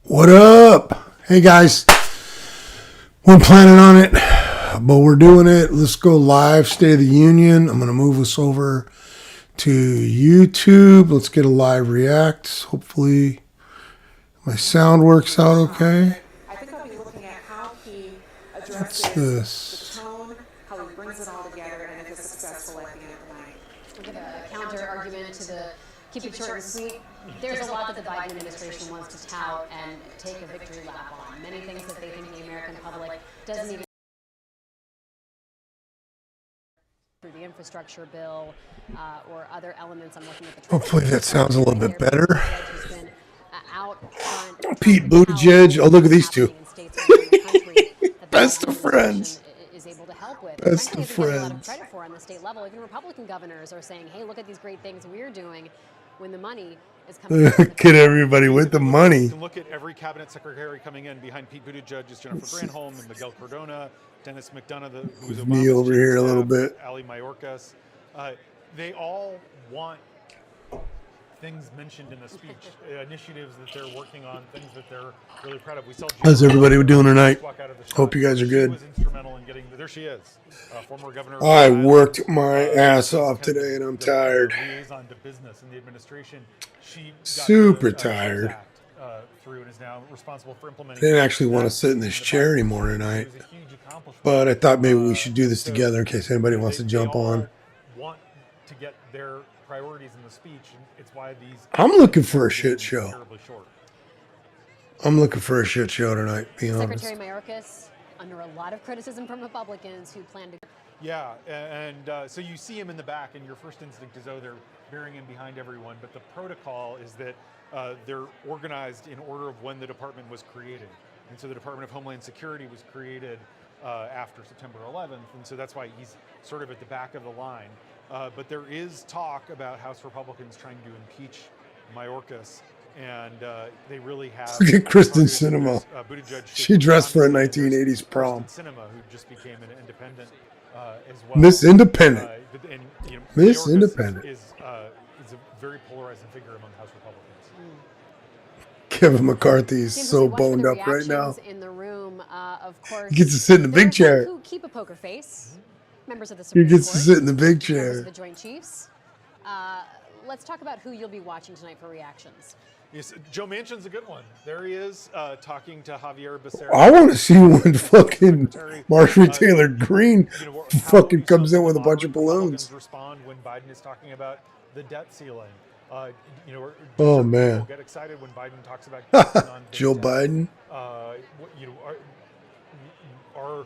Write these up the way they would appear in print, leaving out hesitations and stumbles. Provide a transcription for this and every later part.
What up? Hey guys, we're planning on it, but we're doing it. Let's go live, State of the Union. I'm going to move us over to YouTube. Let's get a live react. Hopefully my sound works out okay. I think I'll be looking at how he addresses What's this? the tone, how he brings it all together, and if it's successful at the end of the night. We'll give a counter argument to the keep it short and sweet. There's a lot that the Biden administration wants to tout and take a victory lap on. Many things that they think the American public doesn't even through the infrastructure bill or other elements. I'm looking at the Hopefully that sounds a little bit better. Out front, Pete Buttigieg. Oh, look at these two. Best of friends. Is able to help with. Best of Frankly, I think there's a lot of friends. credit for on the state level. Even Republican governors are saying, "Hey, look at these great things we're doing." When the money is coming, Look at everybody with the money. You can look at every cabinet secretary coming in. Behind Pete Buttigieg is Jennifer Granholm and Miguel Cardona, Dennis McDonough, who's Obama's Me over chief here a of little staff, bit. Ali Mayorkas. They all want things mentioned in the speech, initiatives that they're working on, things that they're really proud of. We saw How's everybody doing tonight? walk out of the shot. Hope you guys are She good. was instrumental in getting. There she is, former governor. of I Rhode Island. worked my ass She's off kind of today and I'm the tired. Liaison to business in the administration. She got Super the, tired. Act, through and is now responsible for implementing. I didn't actually want to that sit in this the chair Biden anymore administration. tonight, It was a huge accomplishment. but I thought maybe we should do this So together in case anybody wants to they jump all on. Want to get their priorities in the speech, and it's why these. I'm looking for a shit are show. terribly short. I'm looking for a shit show tonight, being honest. Secretary Mayorkas under a lot of criticism from Republicans who plan to. Yeah, and so you see him in the back, and your first instinct is, oh, they're burying him behind everyone. But the protocol is that they're organized in order of when the department was created. And so the Department of Homeland Security was created after September 11th, and so that's why he's sort of at the back of the line. But there is talk about House Republicans trying to impeach Mayorkas, and they really have. Look at Kristen targeted, Sinema. Buttigieg, She dressed for a Johnson, 1980s prom. Kristen Sinema, who just became an independent as well. Miss Independent. And, you know, Miss Mayorkas Independent. is a very polarizing figure among House Republicans. Kevin McCarthy is Seems so to watch boned the up right now. reactions in the room, of course. He gets to sit in the big there are chair. some who keep a poker face. Members of the He Supreme gets to Court, sit in the big members of chair. the Joint Chiefs. Let's talk about who you'll be watching tonight for reactions. Yes, Joe Manchin's a good one. There he is, talking to Javier Becerra. I want to see when fucking Marjorie Taylor Greene You know, how fucking do comes in some with a bunch of Republicans balloons. respond when Biden is talking about the debt ceiling. You know, or do Oh, certain man. people get excited when Biden talks about cutting on big Joe debt? Biden. You know, are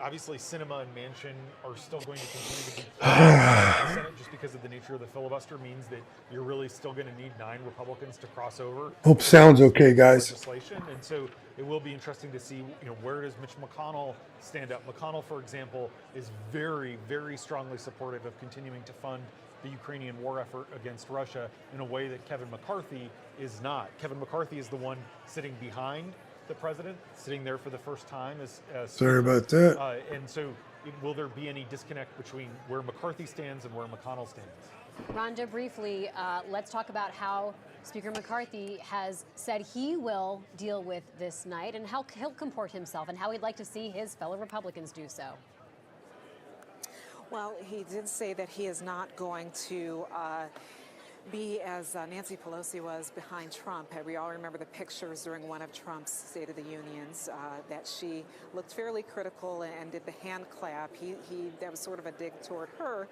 obviously Sinema and Manchin are still going to continue to be in the Senate just because of the nature of the filibuster means that you're really still going to need 9 Republicans to cross over. Hope sounds okay, guys. Legislation, and so it will be interesting to see, you know, where does Mitch McConnell stand up. McConnell, for example, is very, very strongly supportive of continuing to fund the Ukrainian war effort against Russia in a way that Kevin McCarthy is not. Kevin McCarthy is the one sitting behind the president, sitting there for the first time as Sorry about that. and so will there be any disconnect between where McCarthy stands and where McConnell stands? Rhonda, briefly, let's talk about how Speaker McCarthy has said he will deal with this night and how he'll comport himself and how he'd like to see his fellow Republicans do so. Well, he did say that he is not going to be as Nancy Pelosi was behind Trump. We all remember the pictures during one of Trump's State of the Unions that she looked fairly critical and did the hand clap. That was sort of a dig toward her.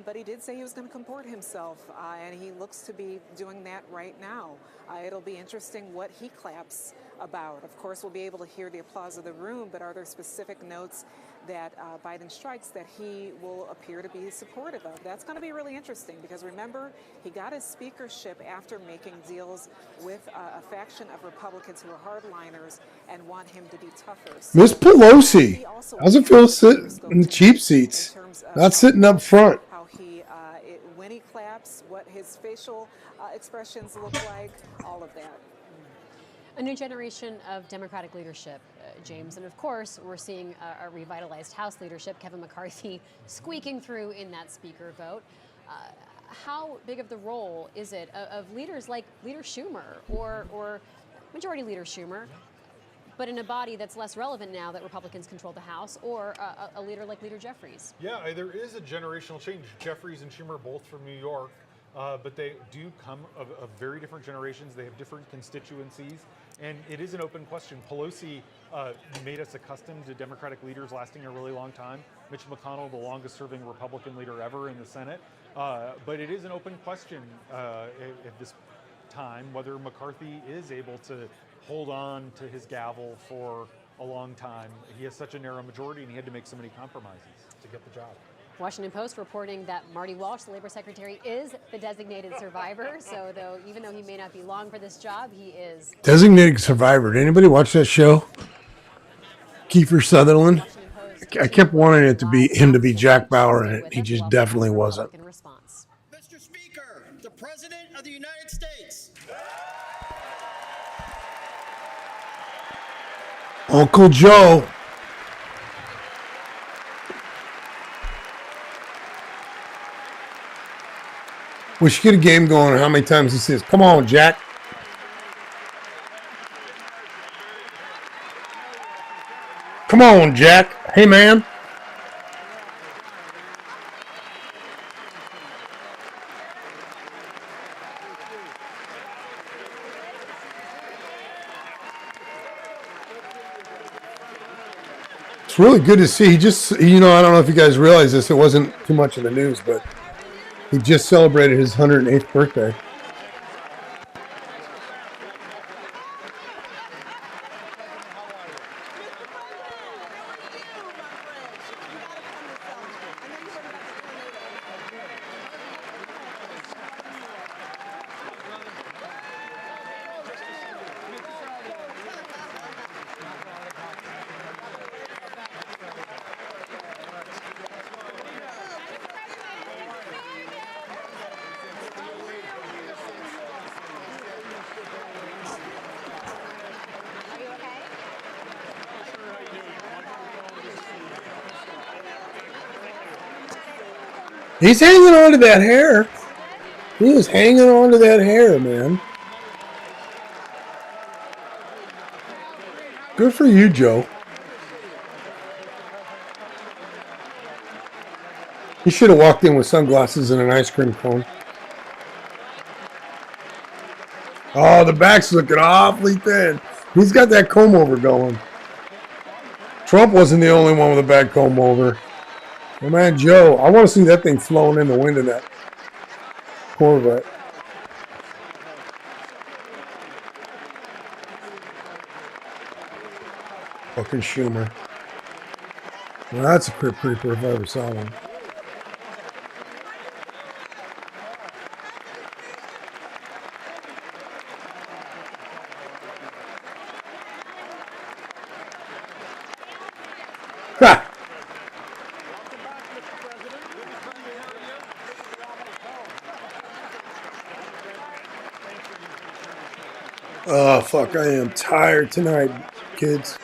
But he did say he was going to comport himself, and he looks to be doing that right now. It'll be interesting what he claps about. Of course, we'll be able to hear the applause of the room, but are there specific notes that Biden strikes that he will appear to be supportive of? That's going to be really interesting because remember, he got his speakership after making deals with a faction of Republicans who are hardliners and want him to be tougher. So Miss Pelosi, how's it feel sitting in the cheap seats, not sitting up front? how he, when he claps, what his facial expressions look like, all of that. A new generation of Democratic leadership, James, and of course, we're seeing a revitalized House leadership, Kevin McCarthy squeaking through in that speaker vote. how big of the role is it of leaders like Leader Schumer or Majority Leader Schumer, but in a body that's less relevant now that Republicans control the House, or a leader like Leader Jeffries? Yeah, there is a generational change. Jeffries and Schumer both from New York, but they do come of very different generations. They have different constituencies, and it is an open question. Pelosi made us accustomed to Democratic leaders lasting a really long time. Mitch McConnell, the longest serving Republican leader ever in the Senate. But it is an open question at this time whether McCarthy is able to hold on to his gavel for a long time. He has such a narrow majority, and he had to make so many compromises to get the job. Washington Post reporting that Marty Walsh, the labor secretary, is the designated survivor. So even though he may not be long for this job, he is. Designated survivor. Did anybody watch that show? Kiefer Sutherland. I kept wanting it to be him to be Jack Bauer in it. He just definitely wasn't. Mr. Speaker, the President of the United States. Uncle Joe. We should get a game going on how many times he says, "Come on, Jack." Come on, Jack. Hey, man. It's really good to see. He just, I don't know if you guys realize this. It wasn't too much in the news, but he just celebrated his 108th birthday. He's hanging on to that hair. He is hanging on to that hair, man. Good for you, Joe. He should have walked in with sunglasses and an ice cream cone. Oh, the back's looking awfully thin. He's got that comb over going. Trump wasn't the only one with a bad comb over. Oh, man, Joe, I want to see that thing flowing in the wind of that Corvette. Fucking Schumer. Well, that's a Crypt Creeper if I ever saw one. Ha! Oh, fuck, I am tired tonight, kids.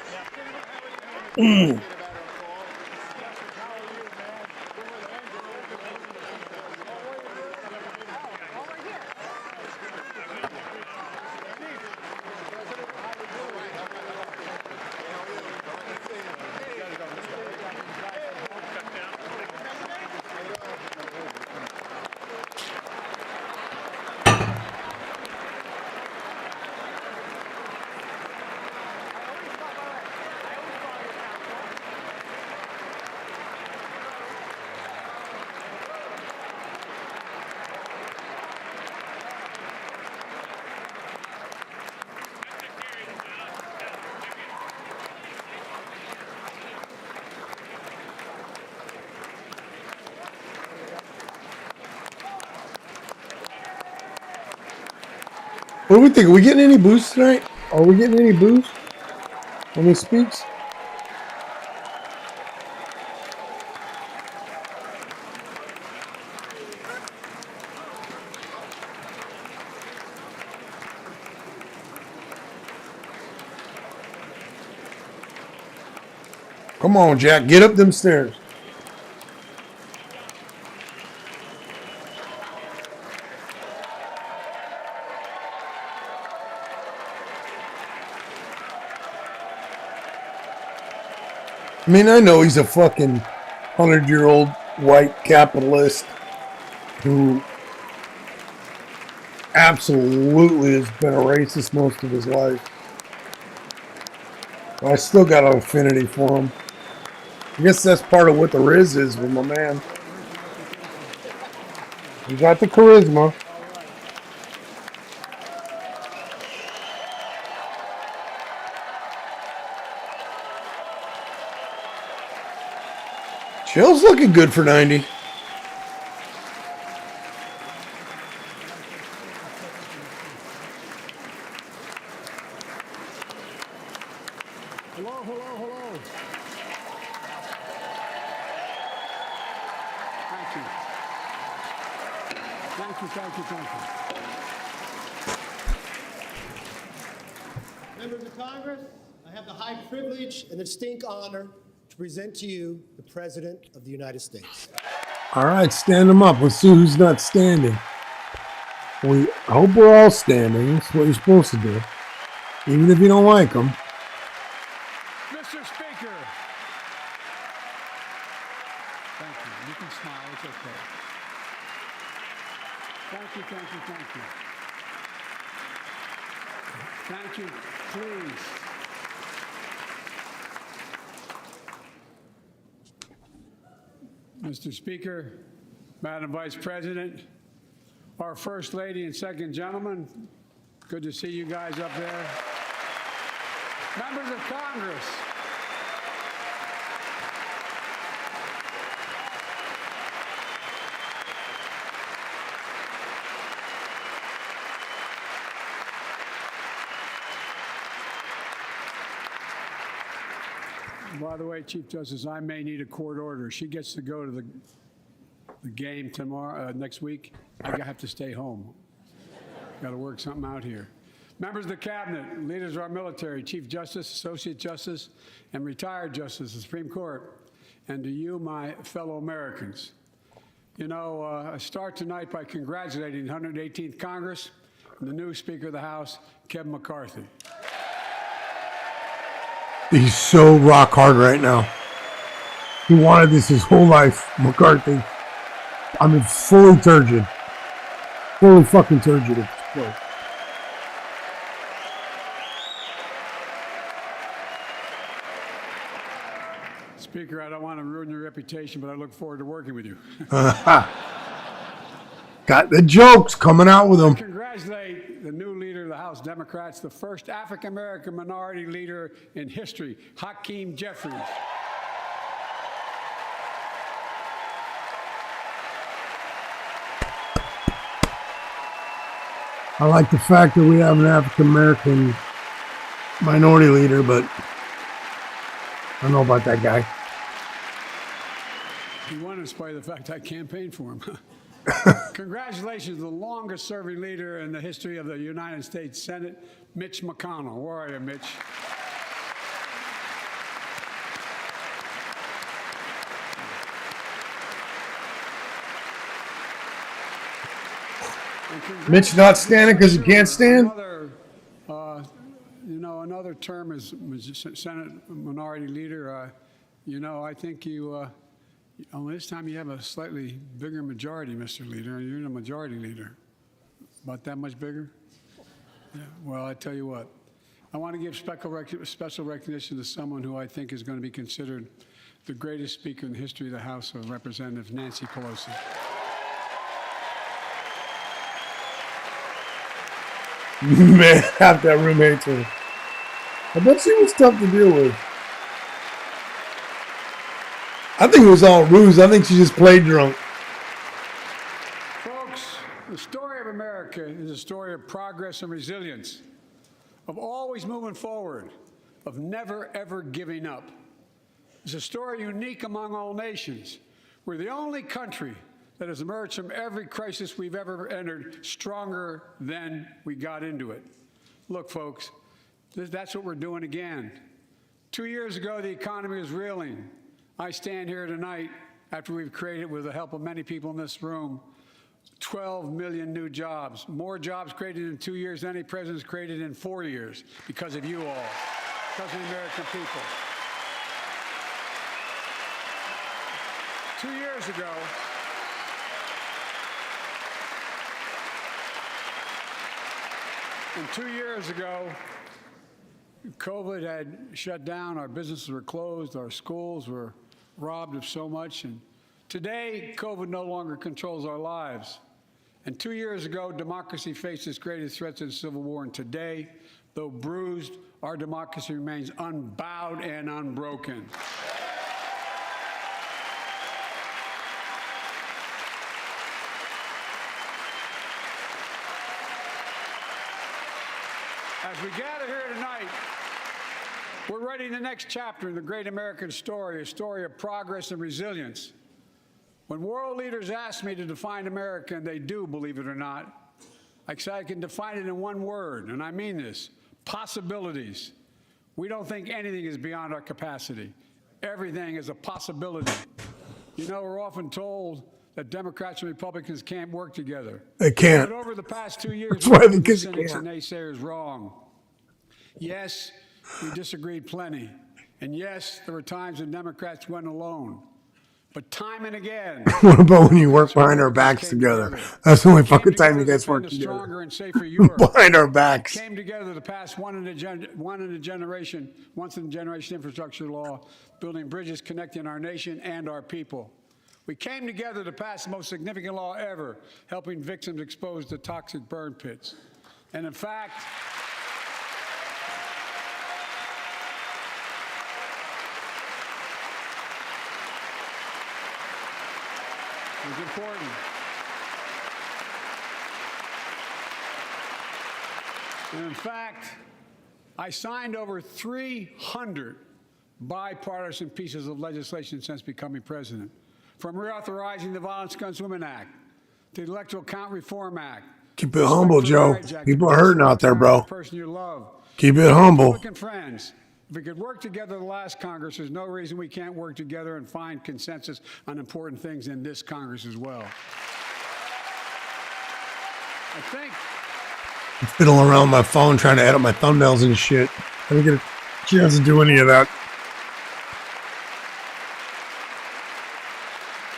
What do we think? Are we getting any booze tonight? Are we getting any booze when he speaks? Come on, Jack. Get up them stairs. I mean, I know he's a fucking 100-year-old white capitalist who absolutely has been a racist most of his life. But I still got an affinity for him. I guess that's part of what the Riz is with my man. You got the charisma. Chill's looking good for 90. Hello, hello, hello. Thank you. Thank you, thank you, thank you. Members of Congress, I have the high privilege and the distinct honor to present to you the President of the United States. All right, stand them up. Let's see who's not standing. We hope we're all standing. That's what you're supposed to do. Even if you don't like them. Mr. Speaker. Thank you. You can smile. It's okay. Thank you, thank you, thank you. Thank you. Please. Mr. Speaker, Madam Vice President, our First Lady and Second Gentleman, good to see you guys up there. Members of Congress. By the way, Chief Justice, I may need a court order. She gets to go to the game tomorrow, next week. I have to stay home. Got to work something out here. Members of the Cabinet, leaders of our military, Chief Justice, Associate Justice, and retired Justice of the Supreme Court, and to you, my fellow Americans. You know, I start tonight by congratulating the 118th Congress and the new Speaker of the House, Kevin McCarthy. He's so rock hard right now. He wanted this his whole life, McCarthy. I mean, fully turgid. Fully fucking turgid at this point. Speaker, I don't want to ruin your reputation, but I look forward to working with you. Got the jokes coming out with him. Congratulate the new leader of the House Democrats, the first African-American minority leader in history, Hakeem Jeffries. I like the fact that we have an African-American minority leader, but I don't know about that guy. He won in spite of the fact I campaigned for him. Congratulations to the longest-serving leader in the history of the United States Senate, Mitch McConnell. Where are you, Mitch? Mitch not standing because he can't stand? Another term as Senate Minority Leader. I think you, this time you have a slightly bigger majority, Mr. Leader. You're the majority leader. About that much bigger? Yeah, well, I tell you what. I want to give special recognition to someone who I think is going to be considered the greatest speaker in the history of the House of Representatives, Nancy Pelosi. Man, half that room hates her. I bet she was tough to deal with. I think it was all ruse. I think she just played drunk. Folks, the story of America is a story of progress and resilience, of always moving forward, of never, ever giving up. It's a story unique among all nations. We're the only country that has emerged from every crisis we've ever entered stronger than we got into it. Look, folks, that's what we're doing again. 2 years ago, the economy was reeling. I stand here tonight after we've created, with the help of many people in this room, 12 million new jobs. More jobs created in 2 years than any president's created in 4 years because of you all, because of the American people. ago, COVID had shut down, our businesses were closed, our schools were robbed of so much, and today, COVID no longer controls our lives. And 2 years ago, democracy faced its greatest threats in the Civil War, and today, though bruised, our democracy remains unbowed and unbroken. As we gather here tonight, we're writing the next chapter in the great American story, a story of progress and resilience. When world leaders ask me to define America, and they do, believe it or not, I can define it in one word, and I mean this: possibilities. We don't think anything is beyond our capacity. Everything is a possibility. You know, we're often told that Democrats and Republicans can't work together. They can't. But over the past 2 years, That's why we've they proven can't. cynics and naysayers wrong. Yes, we disagreed plenty. And yes, there were times when Democrats went alone. But time and again, What about when you work behind our backs together? That's the only fucking time you guys work together. Stronger and safer Europe. Behind our backs. Came together to pass once in a generation infrastructure law, building bridges connecting our nation and our people. We came together to pass the most significant law ever, helping victims exposed to toxic burn pits. And in fact, it was important. And in fact, I signed over 300 bipartisan pieces of legislation since becoming president, from reauthorizing the Violence Against Women Act, the Electoral Count Reform Act. Keep it humble, Joe. People are hurting out there, bro. Person you love. Keep it humble. Republican friends, if we could work together the last Congress, there's no reason we can't work together and find consensus on important things in this Congress as well. I think Fiddling around my phone trying to edit my thumbnails and shit. I didn't get a chance to do any of that.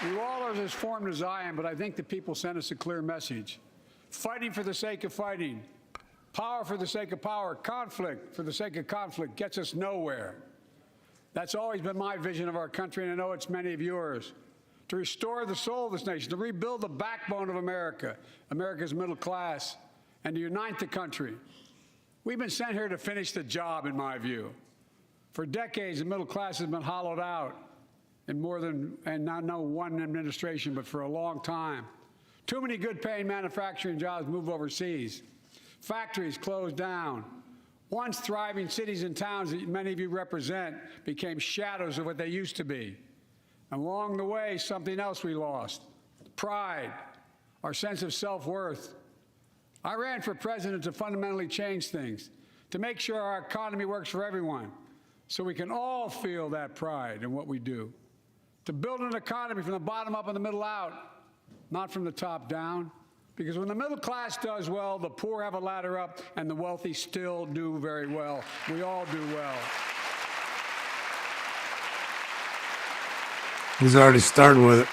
you all are as formed as I am, but I think the people sent us a clear message. Fighting for the sake of fighting, power for the sake of power, conflict for the sake of conflict gets us nowhere. That's always been my vision of our country, and I know it's many of yours. To restore the soul of this nation, to rebuild the backbone of America, America's middle class, and to unite the country. We've been sent here to finish the job, in my view. For decades, the middle class has been hollowed out in more than, and not no one administration, but for a long time. Too many good-paying manufacturing jobs move overseas. Factories closed down. Once thriving cities and towns that many of you represent became shadows of what they used to be. And along the way, something else we lost: pride, our sense of self-worth. I ran for president to fundamentally change things, to make sure our economy works for everyone, so we can all feel that pride in what we do. To build an economy from the bottom up and the middle out, not from the top down. Because when the middle class does well, the poor have a ladder up, and the wealthy still do very well. We all do well. He's already starting with it.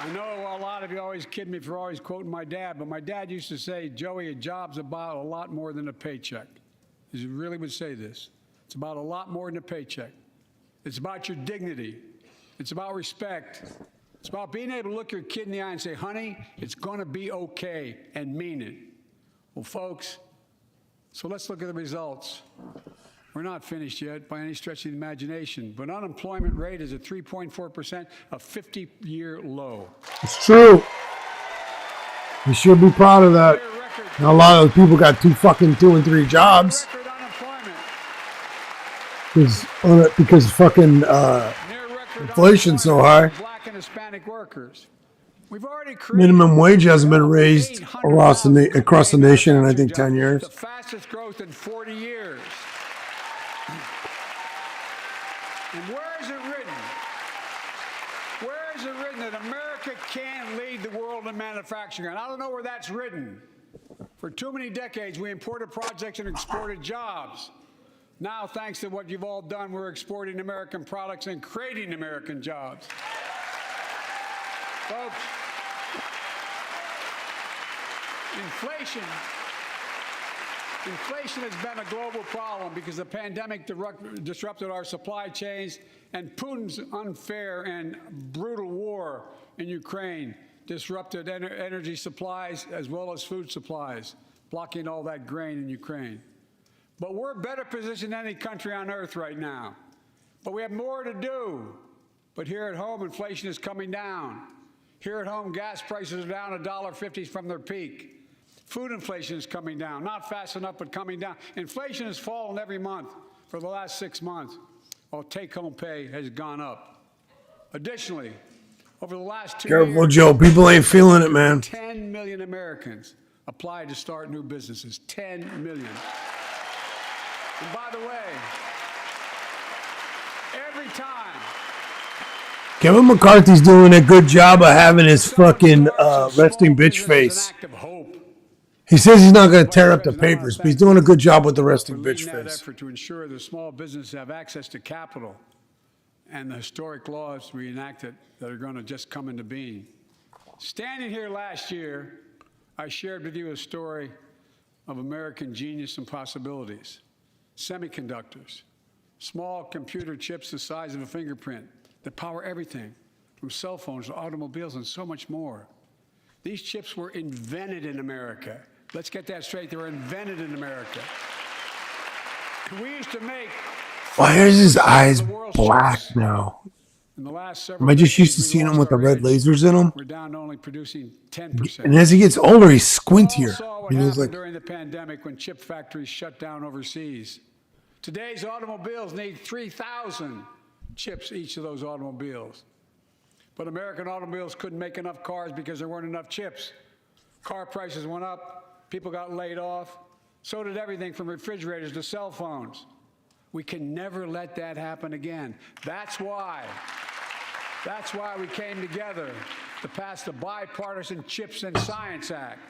I know a lot of you always kid me for always quoting my dad, but my dad used to say, Joey, a job's about a lot more than a paycheck. He really would say this. It's about a lot more than a paycheck. It's about your dignity. It's about respect. It's about being able to look your kid in the eye and say, honey, it's going to be okay, and mean it. Well, folks, so let's look at the results. We're not finished yet by any stretch of the imagination, but unemployment rate is at 3.4%, a 50-year low. It's true. You should be proud of that. And a lot of those people got two and three jobs Record unemployment. because fucking Near record inflation's so unemployment high. for Black and Hispanic workers. We've already created Minimum wage hasn't been raised across the nation in I think 10 years. the fastest growth in 40 years. And where is it written? Where is it written that America can lead the world in manufacturing? And I don't know where that's written. For too many decades, we imported projects and exported jobs. Now, thanks to what you've all done, we're exporting American products and creating American jobs. Folks, inflation has been a global problem because the pandemic disrupted our supply chains, and Putin's unfair and brutal war in Ukraine disrupted energy supplies as well as food supplies, blocking all that grain in Ukraine. But we're better positioned than any country on earth right now. But we have more to do. But here at home, inflation is coming down. Here at home, gas prices are down $1.50 from their peak. Food inflation is coming down, not fast enough, but coming down. Inflation has fallen every month for the last 6 months, while take-home pay has gone up. Additionally, over the last 2 years, Careful, Joe. People ain't feeling it, man. 10 million Americans applied to start new businesses. 10 million. And by the way, every time Kevin McCarthy's doing a good job of having his fucking resting bitch face. He says he's not going to tear up the papers, but he's doing a good job with the resting bitch that face. effort to ensure that small businesses have access to capital and the historic laws we enacted that are going to just come into being. Standing here last year, I shared with you a story of American genius and possibilities. Semiconductors, small computer chips the size of a fingerprint that power everything, from cell phones to automobiles and so much more. These chips were invented in America. Let's get that straight. They were invented in America. We used to make. Why is his eyes black now? In the last Am I just used to seeing him with the red lasers in them? We're down to only producing 10%. And as he gets older, he's squintier. Saw what He was happened like, during the pandemic when chip factories shut down overseas. Today's automobiles need 3,000 chips each of those automobiles. But American automobiles couldn't make enough cars because there weren't enough chips. Car prices went up, people got laid off. So did everything from refrigerators to cell phones. We can never let that happen again. That's why we came together to pass the Bipartisan Chips and Science Act.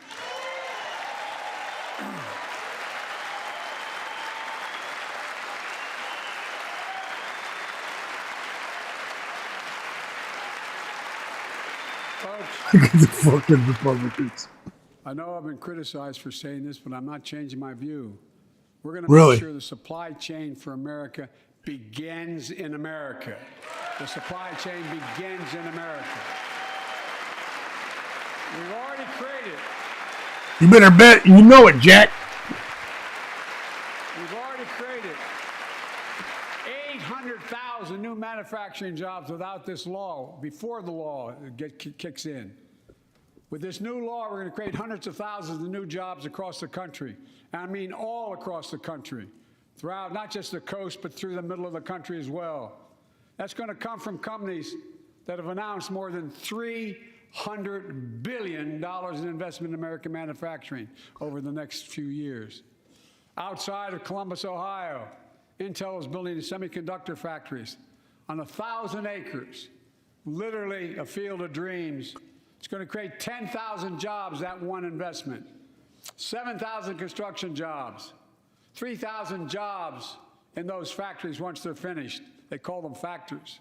look at the fucking Republicans. I know I've been criticized for saying this, but I'm not changing my view. We're going to Really? make sure the supply chain for America begins in America. The supply chain begins in America. We've already created. You better bet. You know it, Jack. We've already created 800,000 new manufacturing jobs without this law, before the law kicks in. With this new law, we're going to create hundreds of thousands of new jobs across the country. And I mean all across the country, throughout not just the coast, but through the middle of the country as well. That's going to come from companies that have announced more than $300 billion in investment in American manufacturing over the next few years. Outside of Columbus, Ohio, Intel is building semiconductor factories on 1,000 acres, literally a field of dreams. It's going to create 10,000 jobs, that one investment, 7,000 construction jobs, 3,000 jobs in those factories once they're finished. They call them factories.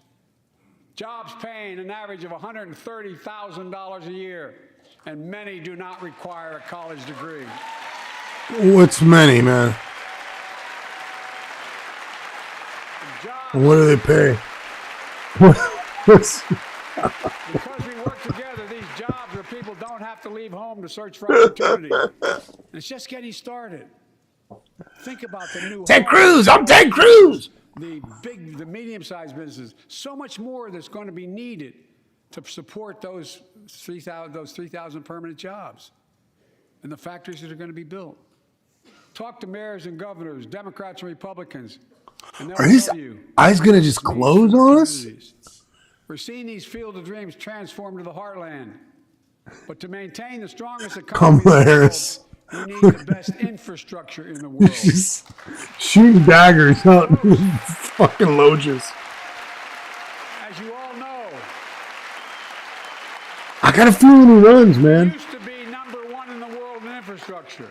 Jobs paying an average of $130,000 a year, and many do not require a college degree. What's many, man? What do they pay? What's... Because we work together, these jobs where people don't have to leave home to search for opportunity. And it's just getting started. Think about the new Ted Cruz. I'm Ted Cruz. The medium-sized businesses. So much more that's going to be needed to support those 3,000 permanent jobs and the factories that are going to be built. Talk to mayors and governors, Democrats and Republicans, and Are they'll his tell you. eyes going to just close on us? We're seeing these field of dreams transform to the heartland. But to maintain the strongest economy in Kamala the Harris. world, we need the best infrastructure in the world. Just shooting daggers out fucking loges. As you all know, I got a feeling he runs, we man. used to be number one in the world in infrastructure.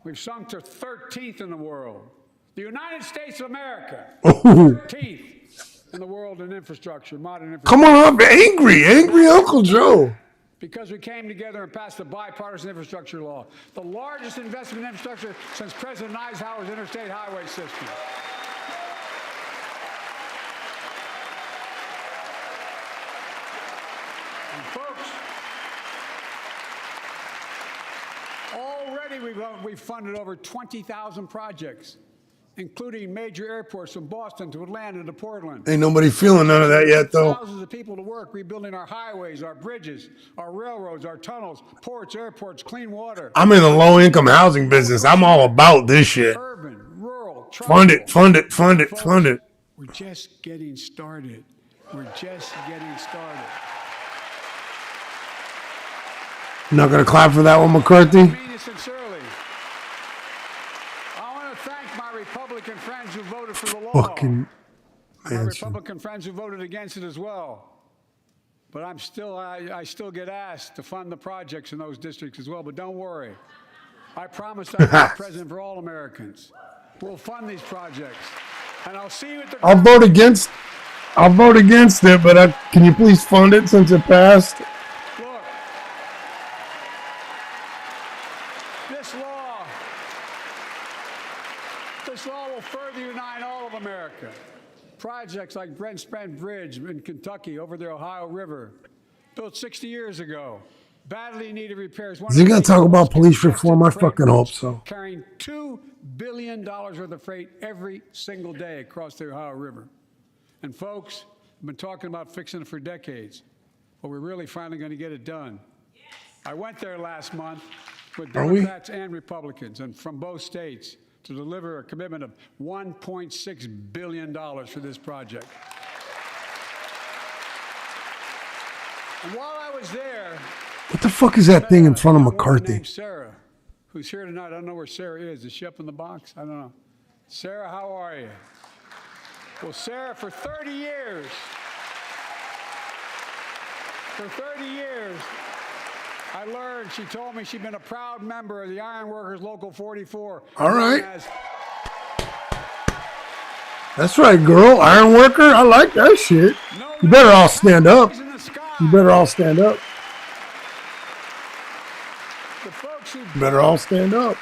We've sunk to 13th in the world. The United States of America, Oh, 13th in the world in infrastructure, modern infrastructure. come on up, angry Uncle Joe. Because we came together and passed the bipartisan infrastructure law, the largest investment in infrastructure since President Eisenhower's interstate highway system. And folks, already we've funded over 20,000 projects, including major airports from Boston to Atlanta to Portland. Ain't nobody feeling none of that yet, though. Thousands of people to work rebuilding our highways, our bridges, our railroads, our tunnels, ports, airports, clean water. I'm in the low-income housing business. I'm all about this shit. Urban, rural, Fund it, tribal. fund it, fund it, Folks, fund it. We're just getting started. We're just getting started. Not gonna clap for that one, I McCarthy. mean it sincerely. I want to thank my Republican friends who voted for the law. Fucking My Manson. Republican friends who voted against it as well. But I still get asked to fund the projects in those districts as well. But don't worry. I promised I'd be president for all Americans. We'll fund these projects. And I'll see you at the I'll vote against it, but can you please fund it since it passed? Look, this law will further unite all of America. Projects like Brent Spence Bridge in Kentucky over the Ohio River, built 60 years ago, badly needed repairs. Is he gonna talk about police reform? I fucking hope so. Carrying $2 billion worth of freight every single day across the Ohio River. And folks, I've been talking about fixing it for decades, but we're really finally going to get it done. I went there last month with Are we? Democrats and Republicans and from both states to deliver a commitment of $1.6 billion for this project. And while I was there, What the fuck is that thing in front of a woman McCarthy? named Sarah, who's here tonight. I don't know where Sarah is. Is she up in the box? I don't know. Sarah, how are you? Well, Sarah, for 30 years, I learned, she told me she'd been a proud member of the Iron Workers Local 44. All right. known as- That's right, girl. Iron worker. I like that shit. No, You better all stand up. in the sky. You better all stand up. The folks who You better all stand up.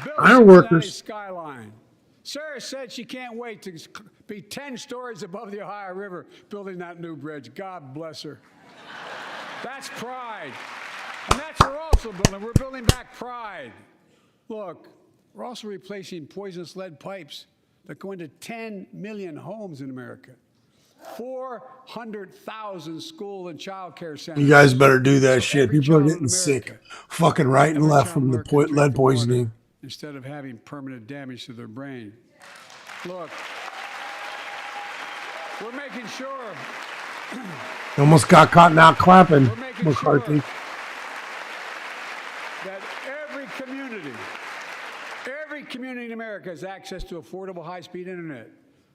built Iron Cincinnati workers. Skyline. Sarah said she can't wait to be 10 stories above the Ohio River building that new bridge. God bless her. That's pride. And that's what we're also building. We're building back pride. Look, we're also replacing poisonous lead pipes that go into 10 million homes in America. 400,000 school and child care centers. You guys better do that shit. Every People are child in getting sick, America. fucking right and Every left child from in the America can drink lead the water poisoning. instead of having permanent damage to their brain. Look, we're making sure You almost got caught not clapping, We're making McCarthy. sure that every community in America has access to affordable high-speed internet.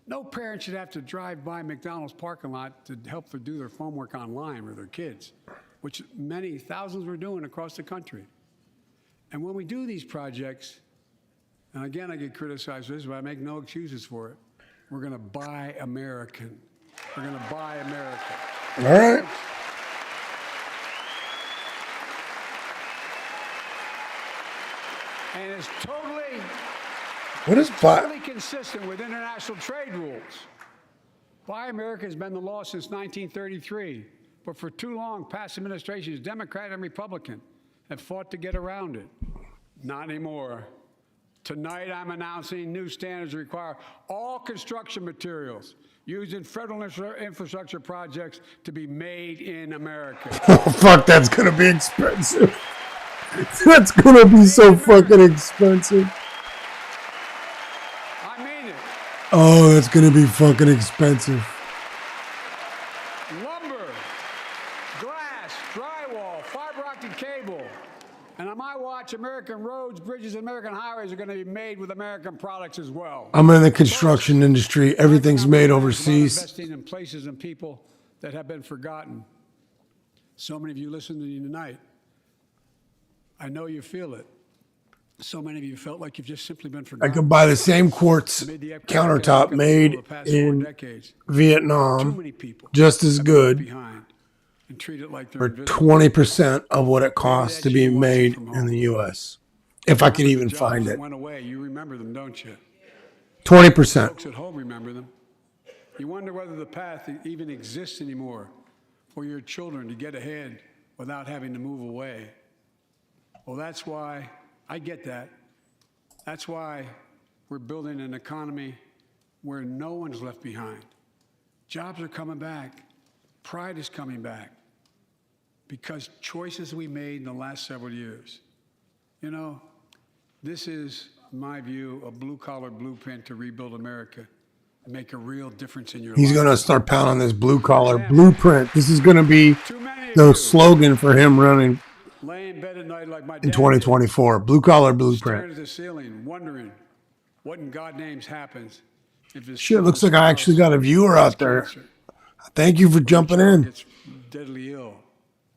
No parent should have to drive by McDonald's parking lot to help them do their homework online with their kids, which many thousands were doing across the country. And when we do these projects, and again, I get criticized for this, but I make no excuses for it. We're going to buy American. We're going to buy America. All right. And it's totally What is totally consistent with international trade rules. Buy America has been the law since 1933, but for too long, past administrations, Democrat and Republican, have fought to get around it. Not anymore. Tonight, I'm announcing new standards that require all construction materials used in federal infrastructure projects to be made in America. Oh, fuck, that's gonna be expensive. That's gonna be so fucking expensive. I mean it. Oh, that's gonna be fucking expensive. Lumber, glass, drywall, fiber optic cable. And on my watch, American roads, bridges, and American highways are going to be made with American products as well. I'm in the construction industry. Everything's made About overseas. investing in places and people that have been forgotten. So many of you listen to me tonight. I know you feel it. So many of you felt like you've just simply been I forgotten. could buy the same quartz Made the economic countertop outcomes made over the past 4 in decades. Too Vietnam many people just as have been left good behind and treated like they're for invisible. 20% of what it costs to be made in the U.S. If I could Remember even the jobs find that it. went away. You remember them, don't you? 20%. Folks at home remember them. You wonder whether the path even exists anymore for your children to get ahead without having to move away. Well, that's why I get that. That's why we're building an economy where no one's left behind. Jobs are coming back. Pride is coming back because choices we made in the last several years. You know, this is, in my view, a blue-collar blueprint to rebuild America and make a real difference in your He's life. going to start pounding this blue collar blueprint. This is going to be Too many of the you slogan for him running lay in bed at night like my in dad did, 2024. Blue collar staring blueprint. at the ceiling, wondering what in God names happens if his Shit, looks son like I actually got a viewer out there. gets cancer, Thank you for jumping child in. gets deadly ill.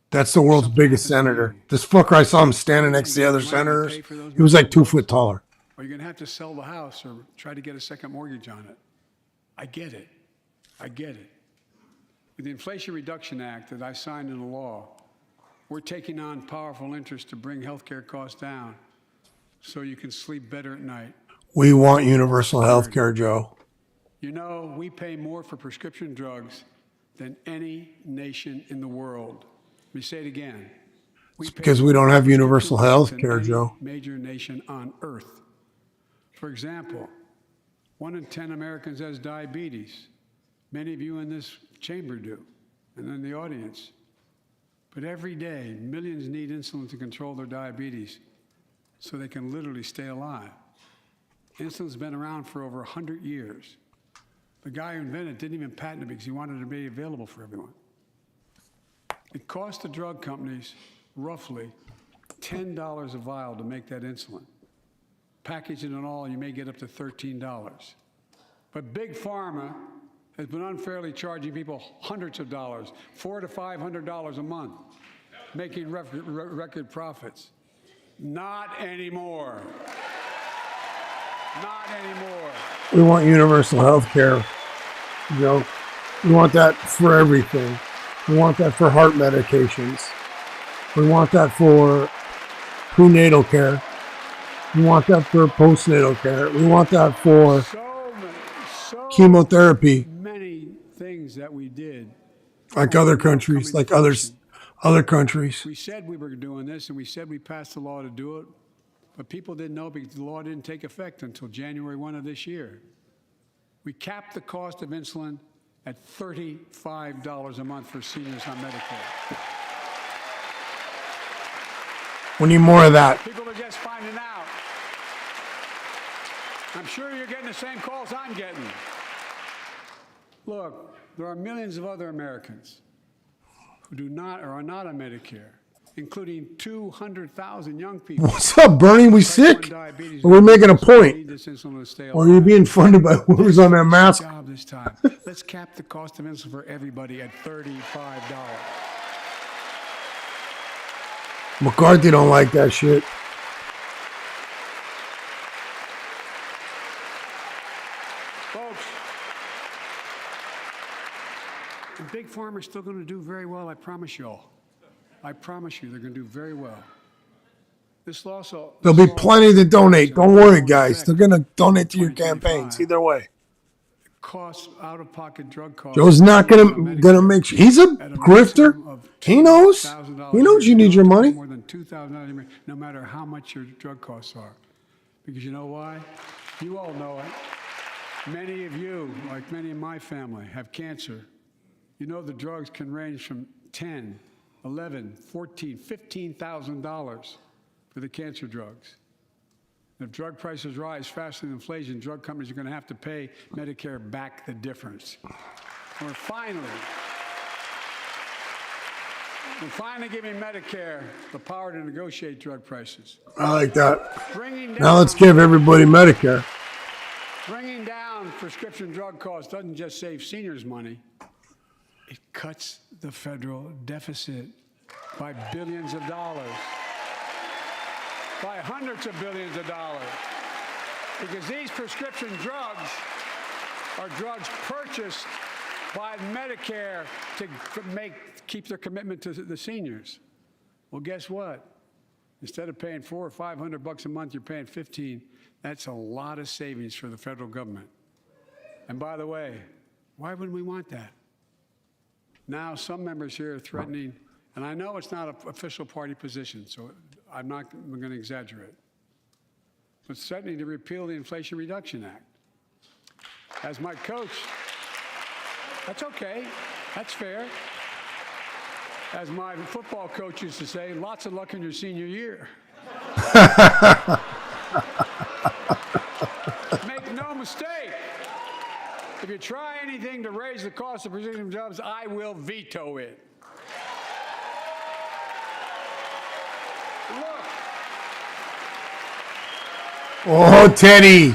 That's the world's biggest senator. This fucker, I saw him standing next to the other senators. He was like 2 foot taller. Or you're going to have to sell the house or try to get a second mortgage on it. I get it. I get it. With the Inflation Reduction Act that I signed into law, we're taking on powerful interests to bring healthcare costs down so you can sleep better at night. We want universal health care, Joe. You know, we pay more for prescription drugs than any nation in the world. Let me say it again. We pay Because we more don't for have prescription universal drugs health than care, any Joe. major nation on earth. For example, 1 in 10 Americans has diabetes. Many of you in this chamber do, and in the audience. But every day, millions need insulin to control their diabetes so they can literally stay alive. Insulin's been around for over 100 years. The guy who invented it didn't even patent it because he wanted it to be available for everyone. It cost the drug companies roughly $10 a vial to make that insulin. Packaging and all, you may get up to $13. But Big Pharma has been unfairly charging people hundreds of dollars, $400 to $500 a month, making record profits. Not anymore. Not anymore. We want universal health care, Joe. We want that for everything. We want that for heart medications. We want that for prenatal care. We want that for postnatal care. We want that for So chemotherapy, many things that we did. like other countries, like other countries. We said we were doing this, and we said we passed the law to do it, but people didn't know because the law didn't take effect until January 1 of this year. We capped the cost of insulin at $35 a month for seniors on Medicare. We need more of that. People are just finding out. I'm sure you're getting the same calls I'm getting. Look, there are millions of other Americans who do not or are not on Medicare, including 200,000 young people. What's up, Bernie? We sick? Are we making a point? Or are you being funded by whoever's on that mask? Job this time. Let's cap the cost of insulin for everybody at $35. McCarthy don't like that shit. Folks, the Big Pharma's still going to do very well, I promise you all. I promise you they're going to do very well. This law also... There'll be plenty to donate. Don't worry, guys. They're going to donate to your campaigns either way. Costs, out-of-pocket drug costs... Joe's not gonna make sure. He's a grifter. He knows. He knows you need your money. More than $2,000, no matter how much your drug costs are. Because you know why? You all know it. Many of you, like many in my family, have cancer. You know the drugs can range from $10,000, $11,000, $14,000, $15,000 for the cancer drugs. If drug prices rise faster than inflation, drug companies are going to have to pay Medicare back the difference. We're finally giving Medicare the power to negotiate drug prices. I like that. Bringing down, Now let's give everybody Medicare. Bringing down prescription drug costs doesn't just save seniors money. It cuts the federal deficit by billions of dollars. by hundreds of billions of dollars. Because these prescription drugs are drugs purchased by Medicare to keep their commitment to the seniors. Well, guess what? Instead of paying $400 or $500 a month, you're paying $15. That's a lot of savings for the federal government. And by the way, why wouldn't we want that? Now, some members here are threatening, and I know it's not an official party position, so I'm going to exaggerate, but threatening to repeal the Inflation Reduction Act. As my coach, that's okay, that's fair. As my football coach used to say, lots of luck in your senior year. Make no mistake, if you try anything to raise the cost of prescription drugs, I will veto it. Look, Oh, Teddy.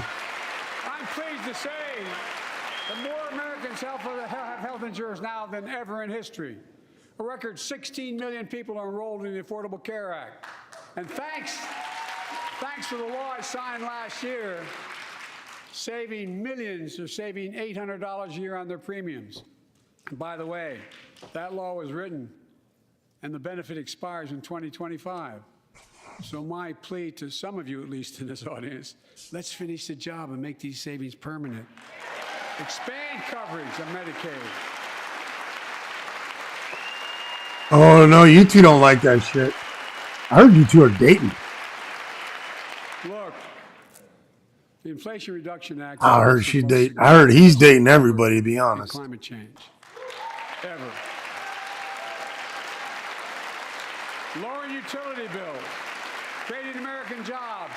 I'm pleased to say that more Americans have health insurance now than ever in history. A record 16 million people are enrolled in the Affordable Care Act. And thanks to the law I signed last year, saving millions are saving $800 a year on their premiums. And by the way, that law was written and the benefit expires in 2025. So my plea to some of you, at least in this audience, let's finish the job and make these savings permanent. Expand coverage of Medicaid. Oh, no, you two don't like that shit. I heard you two are dating. Look, the Inflation Reduction Act. I heard he's dating everybody, to be honest. Climate change. Ever. Lowering utility bills, creating American jobs,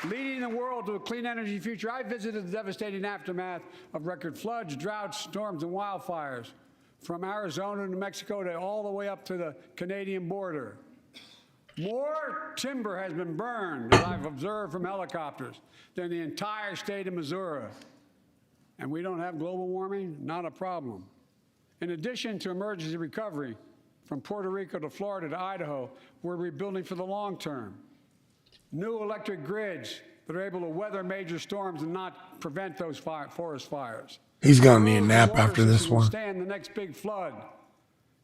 leading the world to a clean energy future. I visited the devastating aftermath of record floods, droughts, storms, and wildfires from Arizona to Mexico to all the way up to the Canadian border. More timber has been burned, as I've observed from helicopters, than the entire state of Missouri. And we don't have global warming? Not a problem. In addition to emergency recovery, from Puerto Rico to Florida to Idaho, we're rebuilding for the long term. New electric grids that are able to weather major storms and not prevent those forest fires. He's going to need a nap after this one. Stand the next big flood.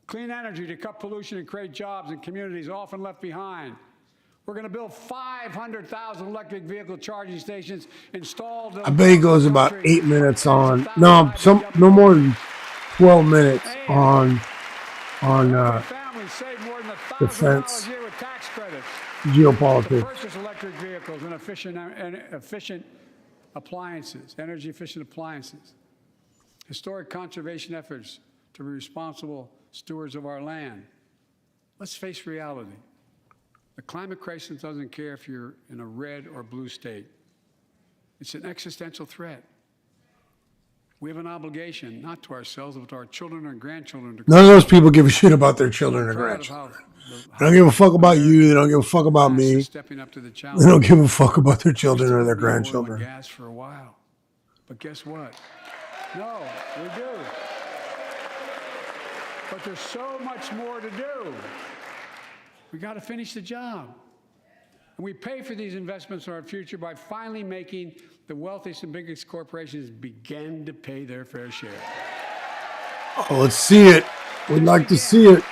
Clean energy to cut pollution and create jobs in communities often left behind. We're going to build 500,000 electric vehicle charging stations installed. I bet he goes about 8 minutes on. No, no more than 12 minutes on families save more than defense, $1,000 a year with tax credits. geopolitics. Purchase electric vehicles and efficient appliances, energy efficient appliances. Historic conservation efforts to be responsible stewards of our land. Let's face reality. The climate crisis doesn't care if you're in a red or blue state. It's an existential threat. We have an obligation, not to ourselves, but to our children and grandchildren. None of those people give a shit about their children or grandchildren. They don't give a fuck about you. They don't give a fuck about me. Stepping up to the They challenge. don't give a fuck about their children or their grandchildren. Gas for a while, but guess what? No, we do. But there's so much more to do. We got to finish the job. And we pay for these investments in our future by finally making the wealthiest and biggest corporations begin to pay their fair share. Oh, let's see it. We'd like to see it.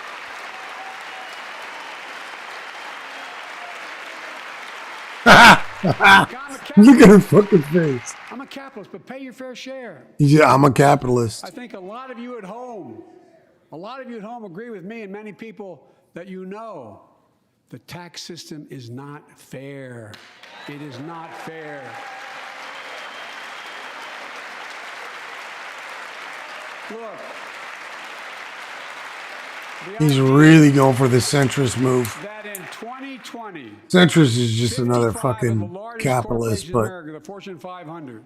Look at her fucking face. I'm a capitalist, but pay your fair share. Yeah, I'm a capitalist. I think a lot of you at home agree with me and many people that you know. The tax system is not fair. It is not fair. Look. He's really going for the centrist move. That in 2020, Centrist is just another 55 of the fucking largest capitalist, corporations in but America, the Fortune 500,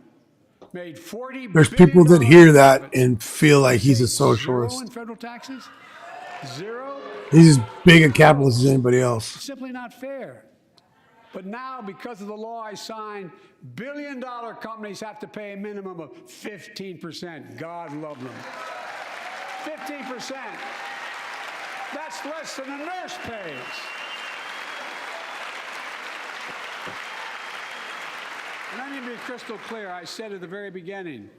made $40 there's people that billion hear that profits. and feel like he's a Zero socialist. in federal taxes? Zero? He's as big a capitalist as anybody else. Simply not fair. But now, because of the law I signed, billion-dollar companies have to pay a minimum of 15%. God love them. 15%. That's less than a nurse pays. me be crystal clear. I said at the very beginning,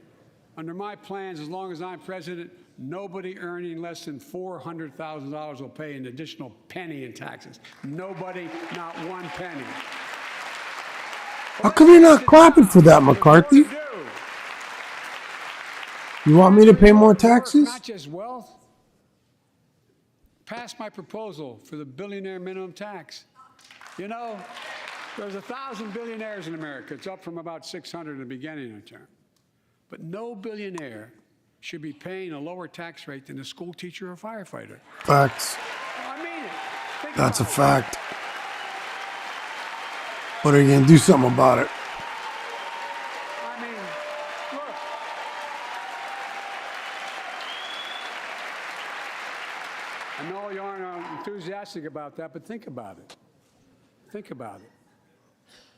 under my plans, as long as I'm president, nobody earning less than $400,000 will pay an additional penny in taxes. Nobody, not one penny. How come you're not clapping for that, McCarthy? You want me to pay more taxes? Not just wealth. Pass my proposal for the billionaire minimum tax. You know, there's 1,000 billionaires in America. It's up from about 600 in the beginning of the term. But no billionaire should be paying a lower tax rate than a school teacher or firefighter. Facts. I mean it. Think That's a about it. fact. But are you gonna do something about it? I mean, look. I know you aren't enthusiastic about that, but think about it. Think about it.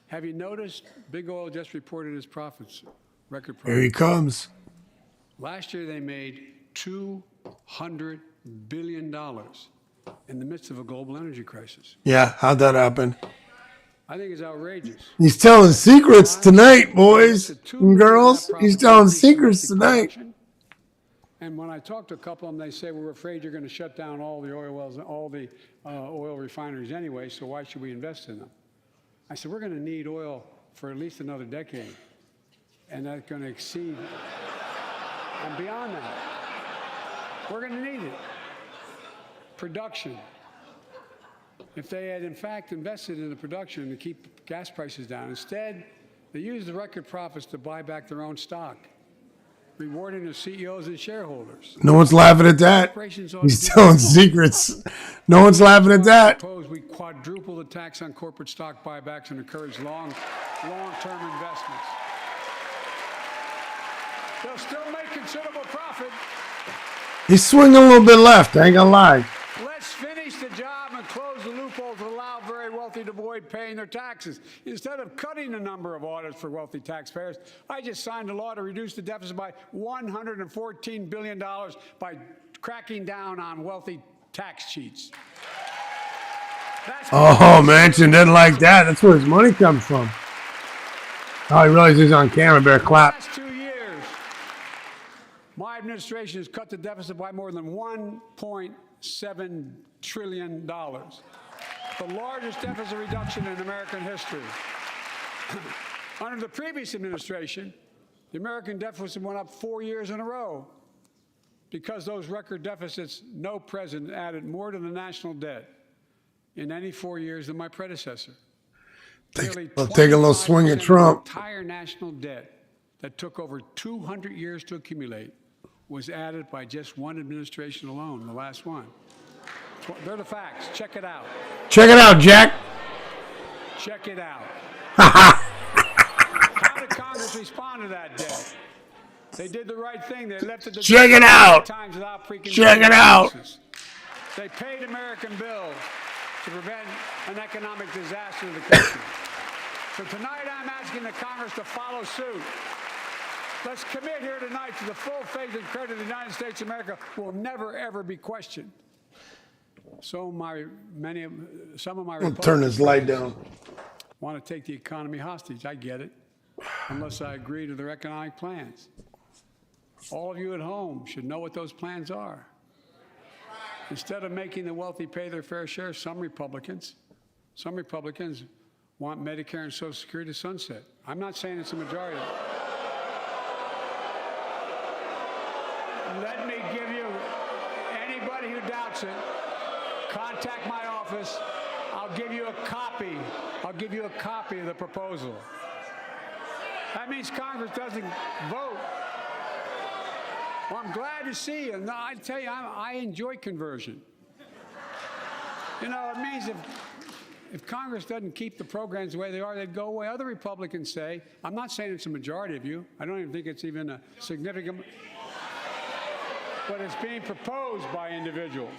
Have you noticed Big Oil just reported its profits, record Here he profits? comes. Last year they made $200 billion in the midst of a global energy crisis. Yeah, how'd that happen? I think it's outrageous. He's telling secrets tonight, boys and girls. He's telling secrets tonight. And when I talk to a couple of them, they say, we're afraid you're going to shut down all the oil wells, all the oil refineries anyway, so why should we invest in them? I said, we're going to need oil for at least another decade. And that's going to exceed and beyond that. We're going to need it. Production. If they had, in fact, invested in the production to keep gas prices down, instead, they used the record profits to buy back their own stock, rewarding their CEOs and shareholders. No one's laughing at that. He's telling secrets. No one's laughing at that. Suppose we quadruple the tax on corporate stock buybacks and encourage long-term investments. They'll still make considerable profit. He's swinging a little bit left. I ain't gonna lie. Let's finish the job and close the loophole to allow very wealthy to avoid paying their taxes. Instead of cutting the number of audits for wealthy taxpayers, I just signed a law to reduce the deficit by $114 billion by cracking down on wealthy tax cheats. That's Oh, Manchin didn't like that. That's where his money comes from. Oh, he realized he's on camera. Better clap. last 2 years, my administration has cut the deficit by more than $1.7 trillion, the largest deficit reduction in American history. Under the previous administration, the American deficit went up 4 years in a row. Because those record deficits, no president added more to the national debt in any 4 years than my predecessor. Nearly Take a little swing at 25% Trump. of the entire national debt that took over 200 years to accumulate was added by just one administration alone, the last one. They're the facts. Check it out. Check it out, Jack. Check it out. How did Congress respond to that debt? They did the right thing. They left it. Check it out. Check it out. They paid American bills to prevent an economic disaster to the country. So tonight I'm asking the Congress to follow suit. Let's commit here tonight to the full faith and credit of the United States of America will never, ever be questioned. So some of my I'll turn his light down. want to take the economy hostage. I get it, unless I agree to their economic plans. All of you at home should know what those plans are. Instead of making the wealthy pay their fair share, some Republicans want Medicare and Social Security to sunset. I'm not saying it's a majority. Let me give you, anybody who doubts it, contact my office. I'll give you a copy. I'll give you a copy of the proposal. That means Congress doesn't vote. Well, I'm glad to see you. And I tell you, I enjoy conversion. You know, it means if Congress doesn't keep the programs the way they are, they'd go away. Other Republicans say, I'm not saying it's a majority of you. I don't even think it's even a significant, but it's being proposed by individuals.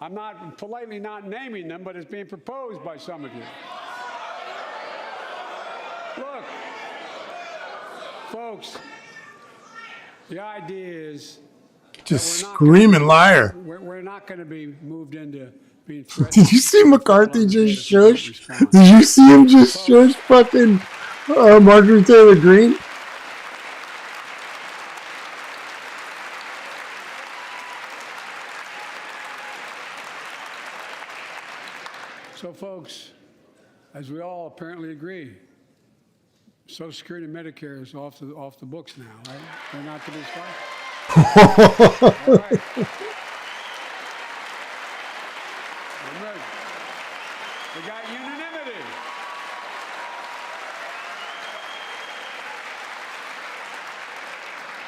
I'm not politely not naming them, but it's being proposed by some of you. Look, folks, the idea is Just screaming liar. we're not going to be moved into being threatened. Did you see McCarthy just shush? Did you see him just shush fucking Marjorie Taylor Greene. So, folks, as we all apparently agree, Social Security and Medicare is off the books now, right? They're not to be started. All right. I'm ready. We got unanimity.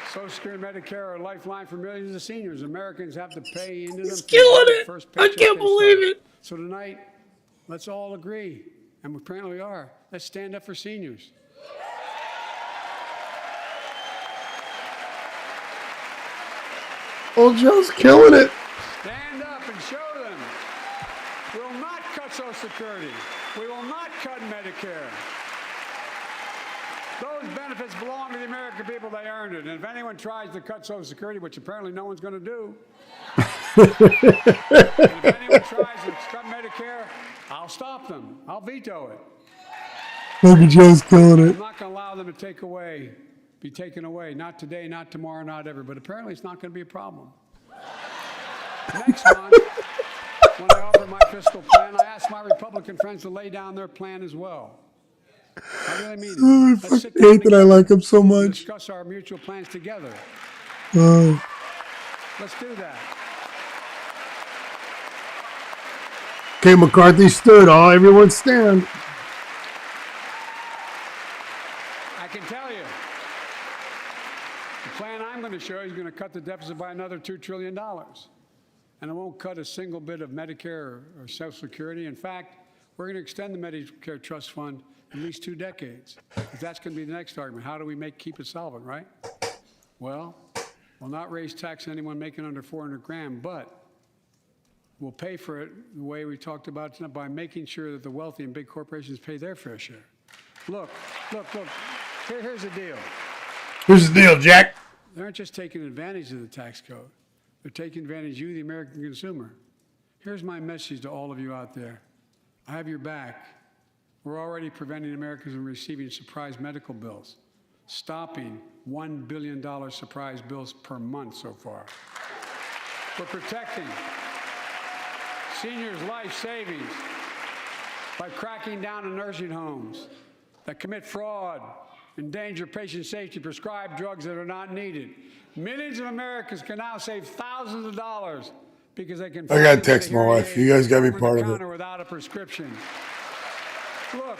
Social Security and Medicare are a lifeline for millions of seniors. Americans have to pay into them. He's killing it. I can't believe it. So tonight, let's all agree, and we apparently are. Let's stand up for seniors. Old Joe's killing it. Stand up and show them. We will not cut Social Security. We will not cut Medicare. Those benefits belong to the American people. They earned it. And if anyone tries to cut Social Security, which apparently no one's going to do, and if anyone tries to cut Medicare, I'll stop them. I'll veto it. Uncle Joe's killing it. I'm not going to allow them to be taken away. Not today, not tomorrow, not ever. But apparently it's not going to be a problem. Next month, when I offer my fiscal plan, I ask my Republican friends to lay down their plan as well. I really mean it. I Let's sit fucking down hate that I like him so and much. discuss our mutual plans together. Oh. Let's do that. Okay, McCarthy stood. Oh, everyone stand. I can tell you, the plan I'm going to show you is going to cut the deficit by another $2 trillion. And it won't cut a single bit of Medicare or Social Security. In fact, we're going to extend the Medicare Trust Fund at least 2 decades. That's going to be the next argument. How do we keep it solvent, right? Well, we'll not raise tax on anyone making under 400 grand, but we'll pay for it the way we talked about tonight by making sure that the wealthy and big corporations pay their fair share. Look. Here's the deal. Here's the deal, Jack. They aren't just taking advantage of the tax code. They're taking advantage of you, the American consumer. Here's my message to all of you out there. I have your back. We're already preventing Americans from receiving surprise medical bills, stopping $1 billion surprise bills per month so far. We're protecting seniors' life savings by cracking down on nursing homes that commit fraud, endanger patient safety, prescribe drugs that are not needed. Millions of Americans can now save thousands of dollars because they can. I gotta text my wife. You guys gotta be part of it. Without a prescription. Look,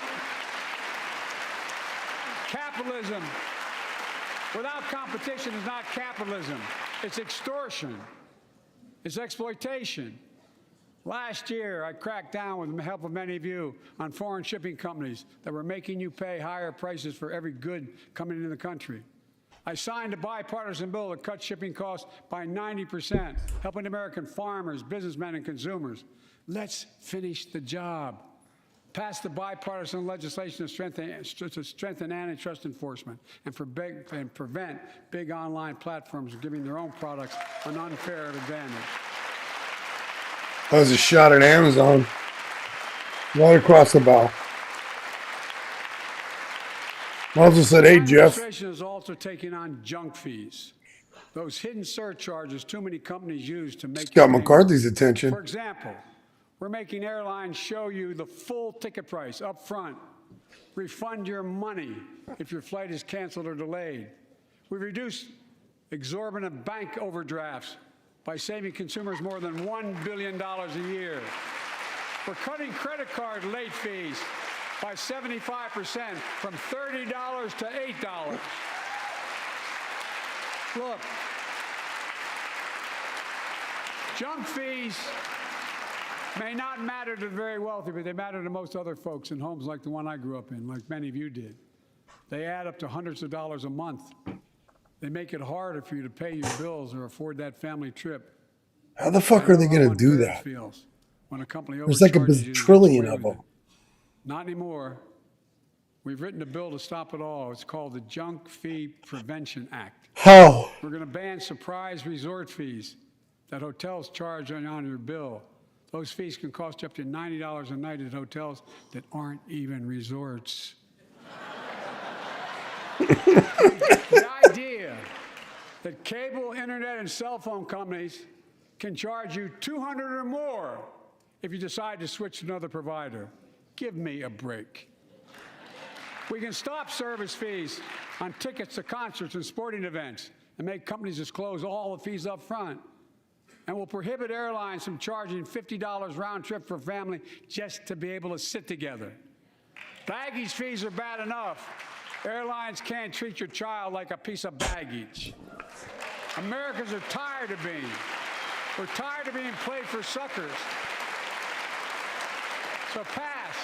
capitalism without competition is not capitalism. It's extortion. It's exploitation. Last year, I cracked down with the help of many of you on foreign shipping companies that were making you pay higher prices for every good coming into the country. I signed a bipartisan bill to cut shipping costs by 90%, helping American farmers, businessmen, and consumers. Let's finish the job. Pass the bipartisan legislation to strengthen antitrust enforcement and prevent big online platforms from giving their own products an unfair advantage. That was a shot at Amazon. Right across the bow. I also said, hey, Jeff. The administration is also taking on junk fees. Those hidden surcharges too many companies use to make. Got McCarthy's attention. For example, we're making airlines show you the full ticket price up front. Refund your money if your flight is canceled or delayed. We reduced exorbitant bank overdrafts by saving consumers more than $1 billion a year. We're cutting credit card late fees by 75% from $30 to $8. Look, junk fees may not matter to the very wealthy, but they matter to most other folks in homes like the one I grew up in, like many of you did. They add up to hundreds of dollars a month. They make it harder for you to pay your bills or afford that family trip. How the fuck are they going to do that? When a company There's like a trillion of them. Not anymore. We've written a bill to stop it all. It's called the Junk Fee Prevention Act. How? We're going to ban surprise resort fees that hotels charge on your bill. Those fees can cost you up to $90 a night at hotels that aren't even resorts. The idea that cable, internet, and cell phone companies can charge you $200 or more if you decide to switch to another provider. Give me a break. We can stop service fees on tickets to concerts and sporting events and make companies disclose all the fees up front. And we'll prohibit airlines from charging $50 round trip for a family just to be able to sit together. Baggage fees are bad enough. Airlines can't treat your child like a piece of baggage. Americans are tired of we're tired of being played for suckers. So pass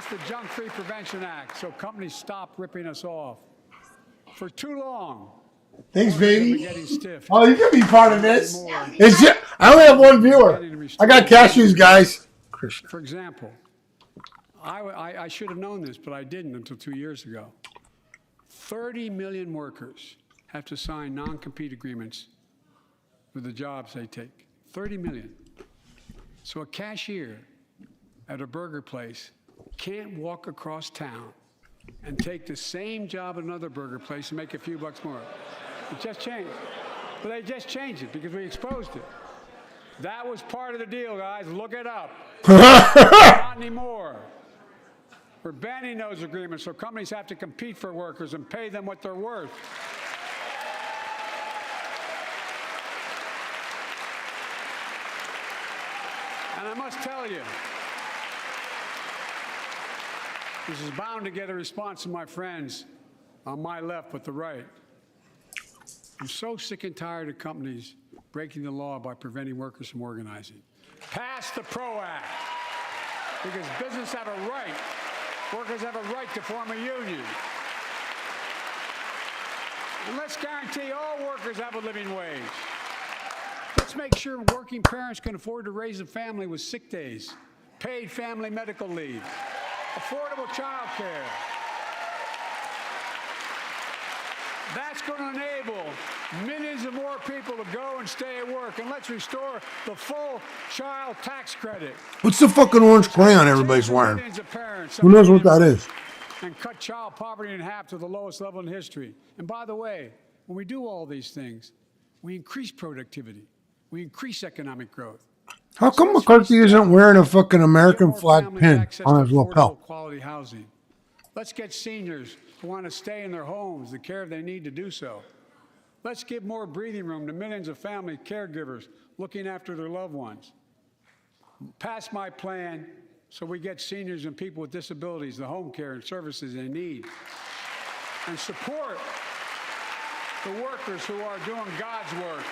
the Junk-Free Prevention Act so companies stop ripping us off. For too long, Thanks, we're baby. getting stiff. Oh, you can be part of this. It's just, I only have one viewer. I got cashews, guys. Christian. For example, I should have known this, but I didn't until 2 years ago. 30 million workers have to sign non-compete agreements with the jobs they take. 30 million. So a cashier at a burger place can't walk across town and take the same job at another burger place and make a few bucks more. It just changed. But they just changed it because we exposed it. That was part of the deal, guys. Look it up. Not anymore. We're banning those agreements so companies have to compete for workers and pay them what they're worth. And I must tell you, this is bound to get a response from my friends on my left but the right. I'm so sick and tired of companies breaking the law by preventing workers from organizing. Pass the PRO Act, because businesses have a right, workers have a right to form a union. And let's guarantee all workers have a living wage. Let's make sure working parents can afford to raise a family with sick days, paid family medical leave, affordable child care. That's going to enable millions of more people to go and stay at work. And let's restore the full child tax credit. What's the fucking orange crayon everybody's wearing? Millions of parents, Who knows what that is? and cut child poverty in half to the lowest level in history. And by the way, when we do all these things, we increase productivity. We increase economic growth. How come McCarthy isn't wearing a fucking American More flag families pin access on to his affordable lapel? quality housing. Let's get seniors who want to stay in their homes the care they need to do so. Let's give more breathing room to millions of family caregivers looking after their loved ones. Pass my plan so we get seniors and people with disabilities the home care and services they need. And support the workers who are doing God's work.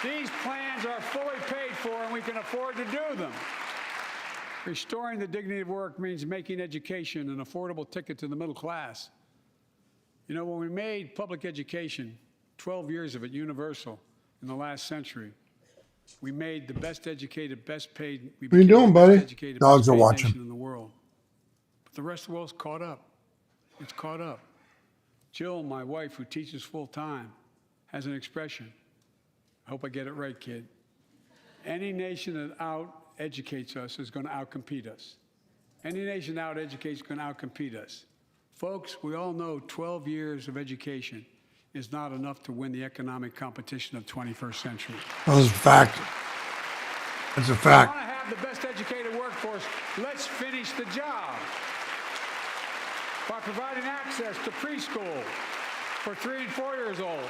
These plans are fully paid for and we can afford to do them. Restoring the dignity of work means making education an affordable ticket to the middle class. You know, when we made public education, 12 years of it universal in the last century, we made the best educated, best paid. What are you doing, buddy? Dogs are watching. In the world. But the rest of the world's caught up. It's caught up. Jill, my wife, who teaches full time, has an expression. I hope I get it right, kid. Any nation that out-educates us is going to out-compete us. Any nation that out-educates is going to out-compete us. Folks, we all know 12 years of education is not enough to win the economic competition of the 21st century. That's a fact. That's a We fact. want to have the best educated workforce. Let's finish the job by providing access to preschool for 3 and 4 years old.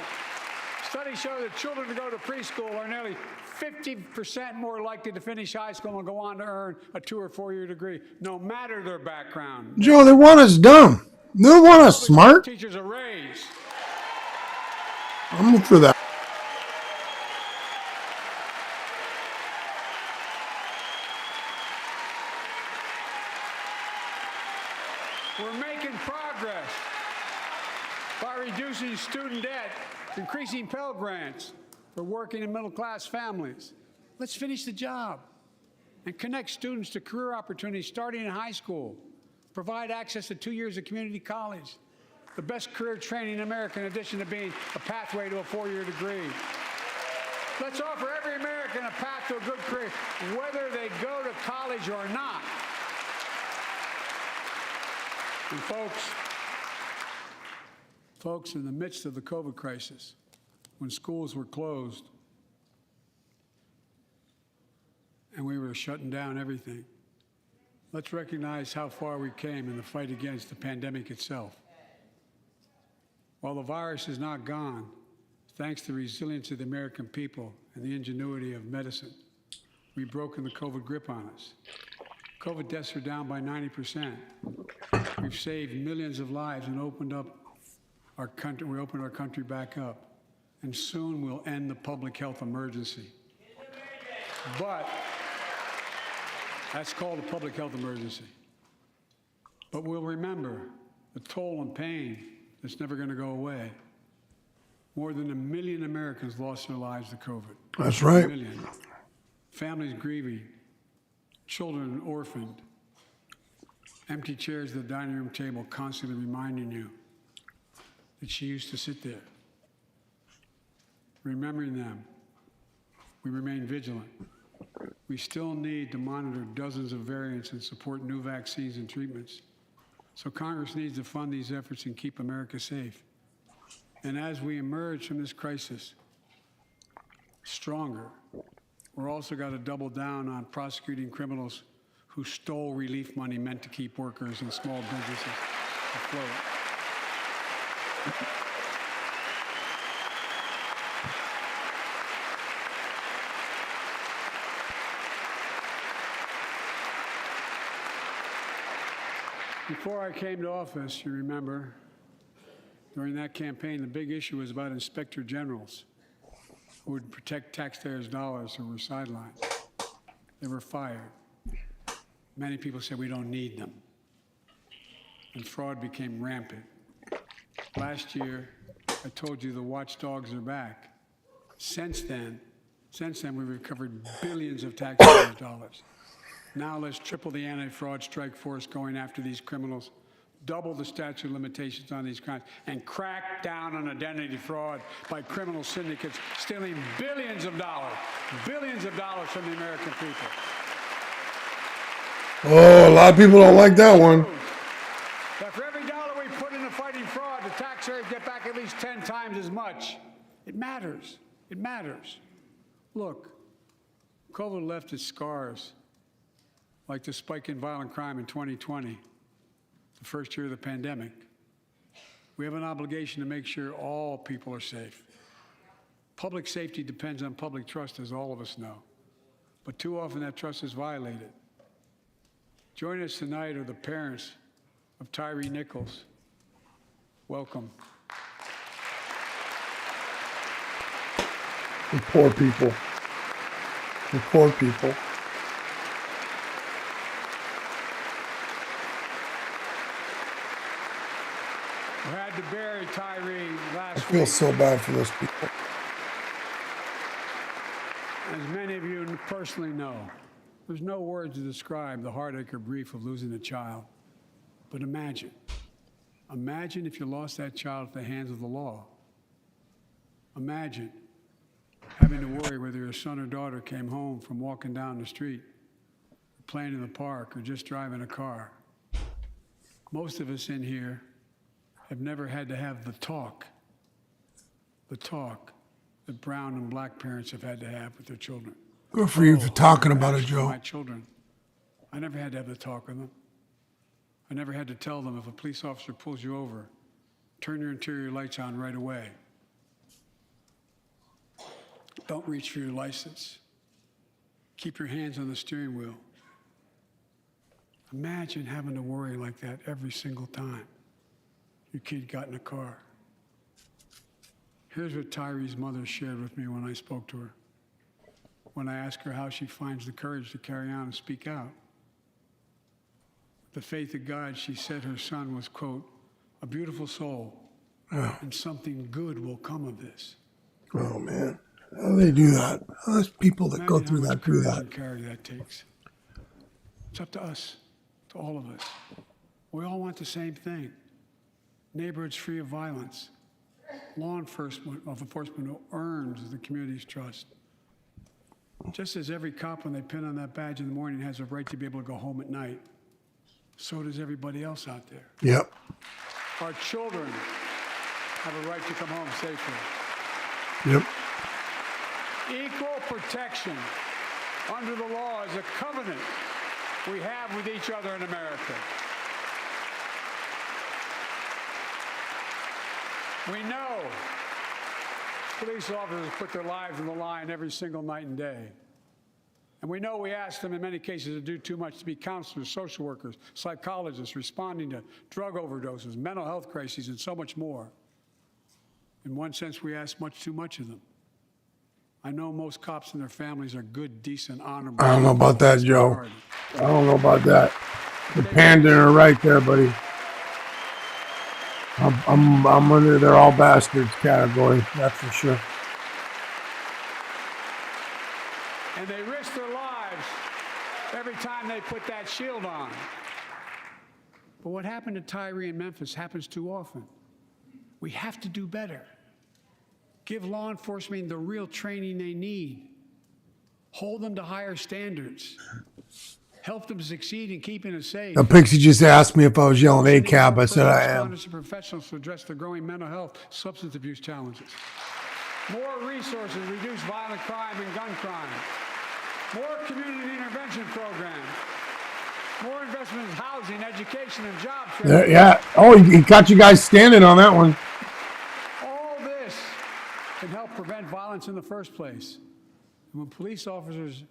Studies show that children who go to preschool are nearly 50% more likely to finish high school and go on to earn a 2 or 4 year degree, no matter their background. Joe, they want us dumb. They don't want us smart. Teachers a raise. I'm for that. We're making progress by reducing student debt, increasing Pell Grants for working and middle-class families. Let's finish the job and connect students to career opportunities starting in high school. Provide access to 2 years of community college, the best career training in America, in addition to being a pathway to a 4-year degree. Let's offer every American a path to a good career, whether they go to college or not. And folks, in the midst of the COVID crisis, when schools were closed and we were shutting down everything, let's recognize how far we came in the fight against the pandemic itself. While the virus is not gone, thanks to the resilience of the American people and the ingenuity of medicine, we've broken the COVID grip on us. COVID deaths are down by 90%. We've saved millions of lives and opened up our country. We opened our country back up, and soon we'll end the public health emergency. But that's called a public health emergency. But we'll remember the toll and pain that's never going to go away. More than 1 million Americans lost their lives to COVID. That's right. 1 million. Families grieving, children orphaned, empty chairs at the dining room table constantly reminding you that she used to sit there. Remembering them, we remain vigilant. We still need to monitor dozens of variants and support new vaccines and treatments. So Congress needs to fund these efforts and keep America safe. And as we emerge from this crisis stronger, we're also got to double down on prosecuting criminals who stole relief money meant to keep workers and small businesses afloat. Before I came to office, you remember, during that campaign, the big issue was about inspector generals who would protect taxpayers' dollars who were sidelined. They were fired. Many people said we don't need them. And fraud became rampant. Last year, I told you the watchdogs are back. Since then, we've recovered billions of taxpayers' dollars. Now let's triple the anti-fraud strike force going after these criminals, double the statute of limitations on these crimes, and crack down on identity fraud by criminal syndicates stealing billions of dollars from the American people. Oh, a lot of people don't like that one. That for every dollar we put into fighting fraud, the taxpayers get back at least 10 times as much. It matters. It matters. Look, COVID left its scars, like the spike in violent crime in 2020, the first year of the pandemic. We have an obligation to make sure all people are safe. Public safety depends on public trust, as all of us know. But too often that trust is violated. Joining us tonight are the parents of Tyre Nichols. Welcome. The poor people. The poor people. We had to bury Tyre I last feel week. so bad for those people. As many of you personally know, there's no words to describe the heartache or grief of losing a child. But imagine if you lost that child at the hands of the law. Imagine having to worry whether your son or daughter came home from walking down the street, playing in the park, or just driving a car. Most of us in here have never had to have the talk that brown and black parents have had to have with their children. Good for you for talking about it, Actually, Joe. My children, I never had to have the talk with them. I never had to tell them if a police officer pulls you over, turn your interior lights on right away. Don't reach for your license. Keep your hands on the steering wheel. Imagine having to worry like that every single time your kid got in a car. Here's what Tyre's mother shared with me when I spoke to her. When I asked her how she finds the courage to carry on and speak out. The faith of God, she said her son was, quote, a beautiful soul, and something good will come of this. Oh, man. How do they do that? Those people that go Imagine through how that much do courage that. and character that takes. It's up to us, to all of us. We all want the same thing. Neighborhoods free of violence. Law enforcement who earns the community's trust. Just as every cop, when they pin on that badge in the morning, has a right to be able to go home at night. So does everybody else out there. Yep. Our children have a right to come home safely. Yep. Equal protection under the law is a covenant we have with each other in America. We know police officers put their lives on the line every single night and day. And we know we ask them in many cases to do too much, to be counselors, social workers, psychologists, responding to drug overdoses, mental health crises, and so much more. In one sense, we ask much too much of them. I know most cops and their families are good, decent, honorable. I don't know about that, Joe. I don't know about that. The pandering are right there, buddy. I'm under they're all bastards category. That's for sure. And they risk their lives every time they put that shield on. But what happened to Tyree in Memphis happens too often. We have to do better. Give law enforcement the real training they need. Hold them to higher standards. Help them succeed in keeping us safe. The Pixie just asked me if I was yelling ACAB. I said I am. Responders and professionals to address the growing mental health, substance abuse challenges. More resources to reduce violent crime and gun crime. More community intervention programs. More investment in housing, education, and job training. Yeah. Oh, he got you guys standing on that one. All this can help prevent violence in the first place. And when police officers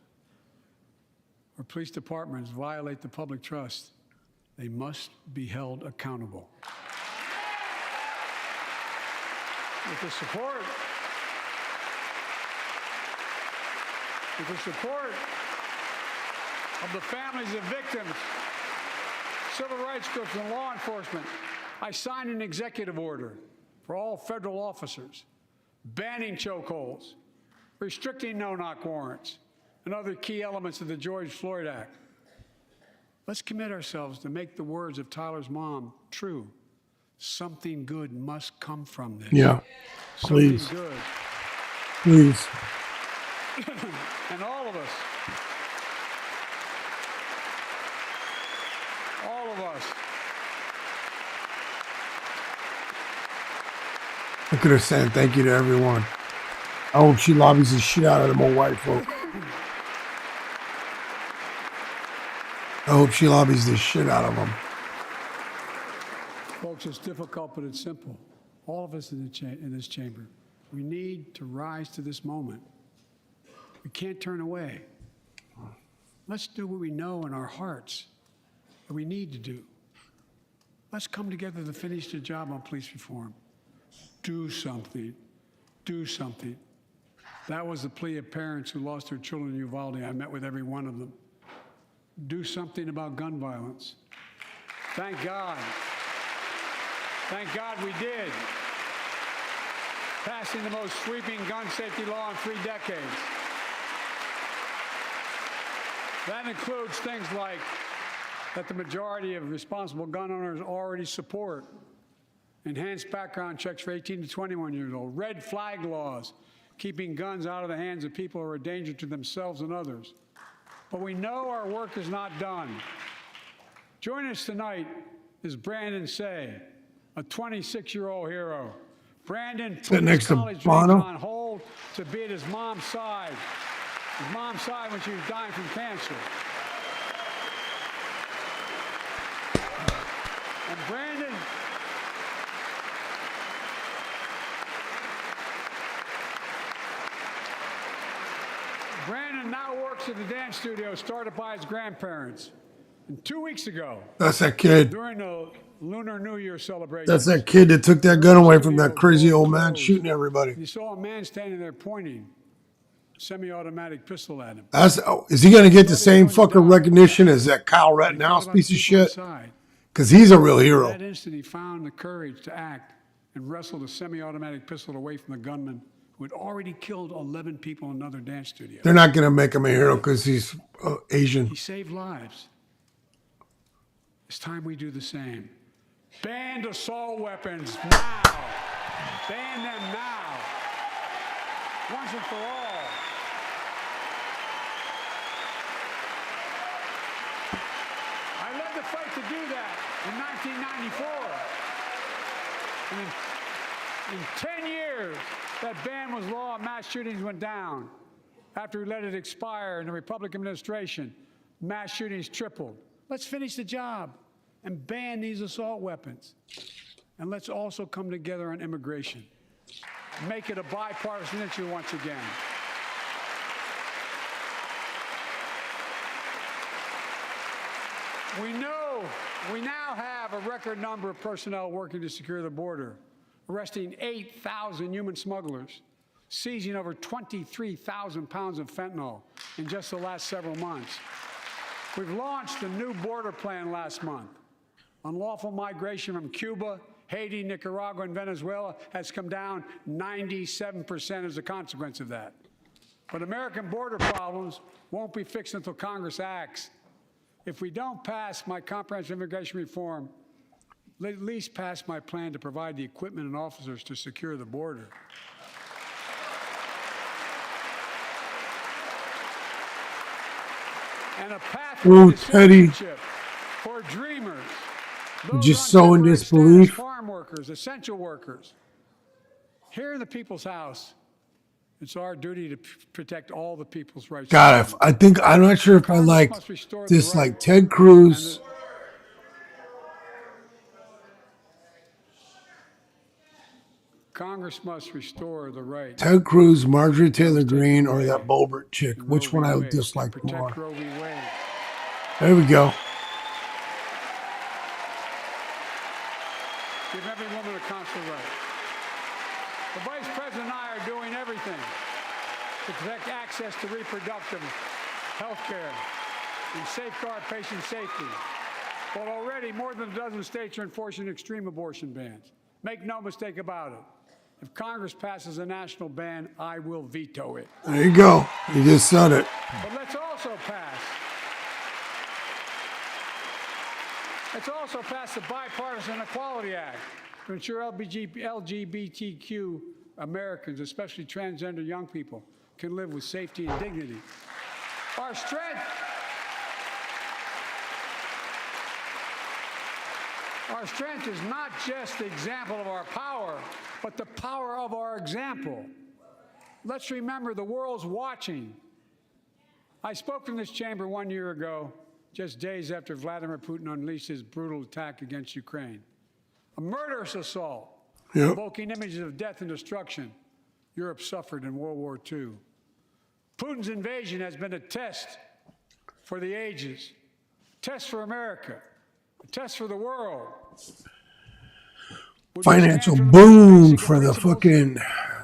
or police departments violate the public trust, they must be held accountable. With the support of the families of victims, civil rights groups, and law enforcement, I signed an executive order for all federal officers, banning chokeholds, restricting no-knock warrants, and other key elements of the George Floyd Act. Let's commit ourselves to make the words of Tyler's mom true. Something good must come from this. Yeah. Please. Something good. Please. And all of us, Look at her saying thank you to everyone. I hope she lobbies the shit out of them old white folk. I hope she lobbies the shit out of them. folks, it's difficult, but it's simple. All of us in this chamber, we need to rise to this moment. We can't turn away. Let's do what we know in our hearts that we need to do. Let's come together to finish the job on police reform. Do something. Do something. That was the plea of parents who lost their children in Uvalde. I met with every one of them. Do something about gun violence. Thank God. Thank God we did. Passing the most sweeping gun safety law in 3 decades. That includes things like that the majority of responsible gun owners already support. Enhanced background checks for 18 to 21 years old. Red flag laws, keeping guns out of the hands of people who are a danger to themselves and others. But we know our work is not done. Joining us tonight is Brandon Say, a 26-year-old hero. Brandon put his college dreams on hold to be at his mom's side. His mom's side when she was dying from cancer. And Brandon now works at the dance studio started by his grandparents. And 2 weeks ago, That's that kid. during the Lunar New Year celebration, That's that kid that took that gun away from that crazy old man shooting everybody. you saw a man standing there pointing a semi-automatic pistol at him. Is he going to get the same fucking recognition as that Kyle Rittenhouse piece of shit? Because he's a real In hero. that instant, he found the courage to act and wrestled a semi-automatic pistol away from the gunman who had already killed 11 people in another dance studio. They're not going to make him a hero because he's Asian. He saved lives. It's time we do the same. Ban assault weapons now. Ban them now. Once and for all. I let had the fight to do that in 1994. And in 10 years, that ban was law and mass shootings went down. After we let it expire in the Republican administration, mass shootings tripled. Let's finish the job and ban these assault weapons. And let's also come together on immigration. Make it a bipartisan issue once again. We know we now have a record number of personnel working to secure the border, arresting 8,000 human smugglers, seizing over 23,000 pounds of fentanyl in just the last several months. We've launched a new border plan last month. Unlawful migration from Cuba, Haiti, Nicaragua, and Venezuela has come down 97% as a consequence of that. But American border problems won't be fixed until Congress acts. If we don't pass my comprehensive immigration reform, at least pass my plan to provide the equipment and officers to secure the border. And a pathway Ooh, to Teddy. citizenship for dreamers. Those Just on so in temporary disbelief. status, farm workers, essential workers. Here in the People's House, it's our duty to protect all the people's rights. God, I think I'm not sure if I like this, like Ted Cruz. Congress must restore the right. Ted Cruz, Marjorie Taylor Greene, or that Boebert chick. Which one I dislike protect more? Roe v. Wade. There we go. Give every woman a consular right. The Vice President and I are doing everything to protect access to reproductive health care and safeguard patient safety. But already more than a dozen states are enforcing extreme abortion bans. Make no mistake about it. If Congress passes a national ban, I will veto it. There you go. You just said it. But let's also pass the Bipartisan Equality Act to ensure LGBTQ Americans, especially transgender young people, can live with safety and dignity. Our strength is not just the example of our power, but the power of our example. Let's remember the world's watching. I spoke in this chamber 1 year ago, just days after Vladimir Putin unleashed his brutal attack against Ukraine. A murderous assault, evoking images of death and destruction Europe suffered in World War II. Putin's invasion has been a test for the ages, a test for America, a test for the world. Financial boom for the fucking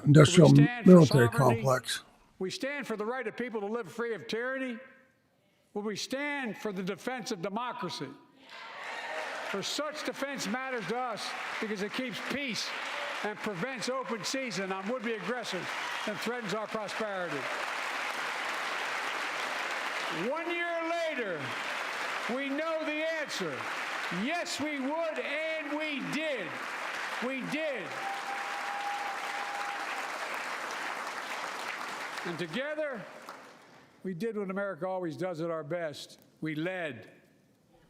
industrial military complex. We stand for the right of people to live free of tyranny. Will we stand for the defense of democracy? For such defense matters to us because it keeps peace and prevents open season on would-be aggressors and threatens our prosperity. 1 year later, we know the answer. Yes, we would, and we did. We did. And together, we did what America always does at our best. We led.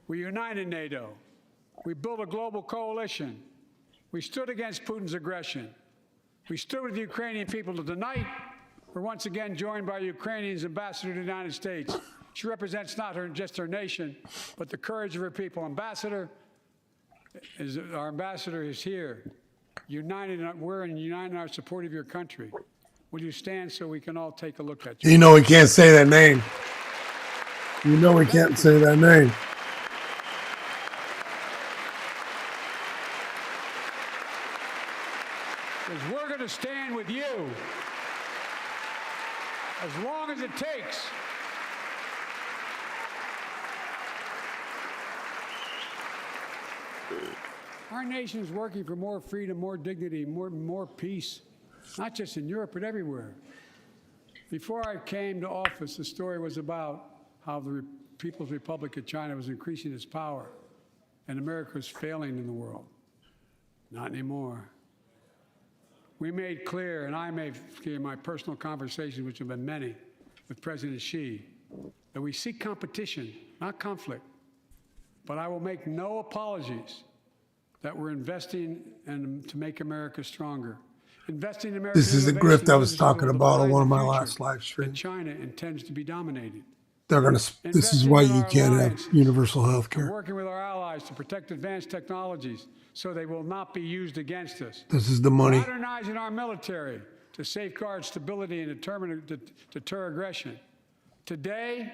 We united NATO. We built a global coalition. We stood against Putin's aggression. We stood with the Ukrainian people. Tonight, we're once again joined by Ukrainian's ambassador to the United States. She represents not just her nation, but the courage of her people. Our ambassador is here, we're united in our support of your country. Will you stand so we can all take a look at you? You know we can't say that name. You know we can't say that name. Because we're going to stand with you as long as it takes. Our nation is working for more freedom, more dignity, more peace, not just in Europe, but everywhere. Before I came to office, the story was about how the People's Republic of China was increasing its power and America was failing in the world. Not anymore. We made clear, and I made clear in my personal conversations, which have been many, with President Xi, that we seek competition, not conflict. But I will make no apologies that we're investing to make America stronger. Investing in American This is the innovation grift I was businesses talking will about on define one of the my future last live that streams. China intends to be dominating. They're gonna. This is why you can't have universal health care. Working with our allies to protect advanced technologies so they will not be used against us. This is the money. Modernizing our military to safeguard stability and deter aggression. Today,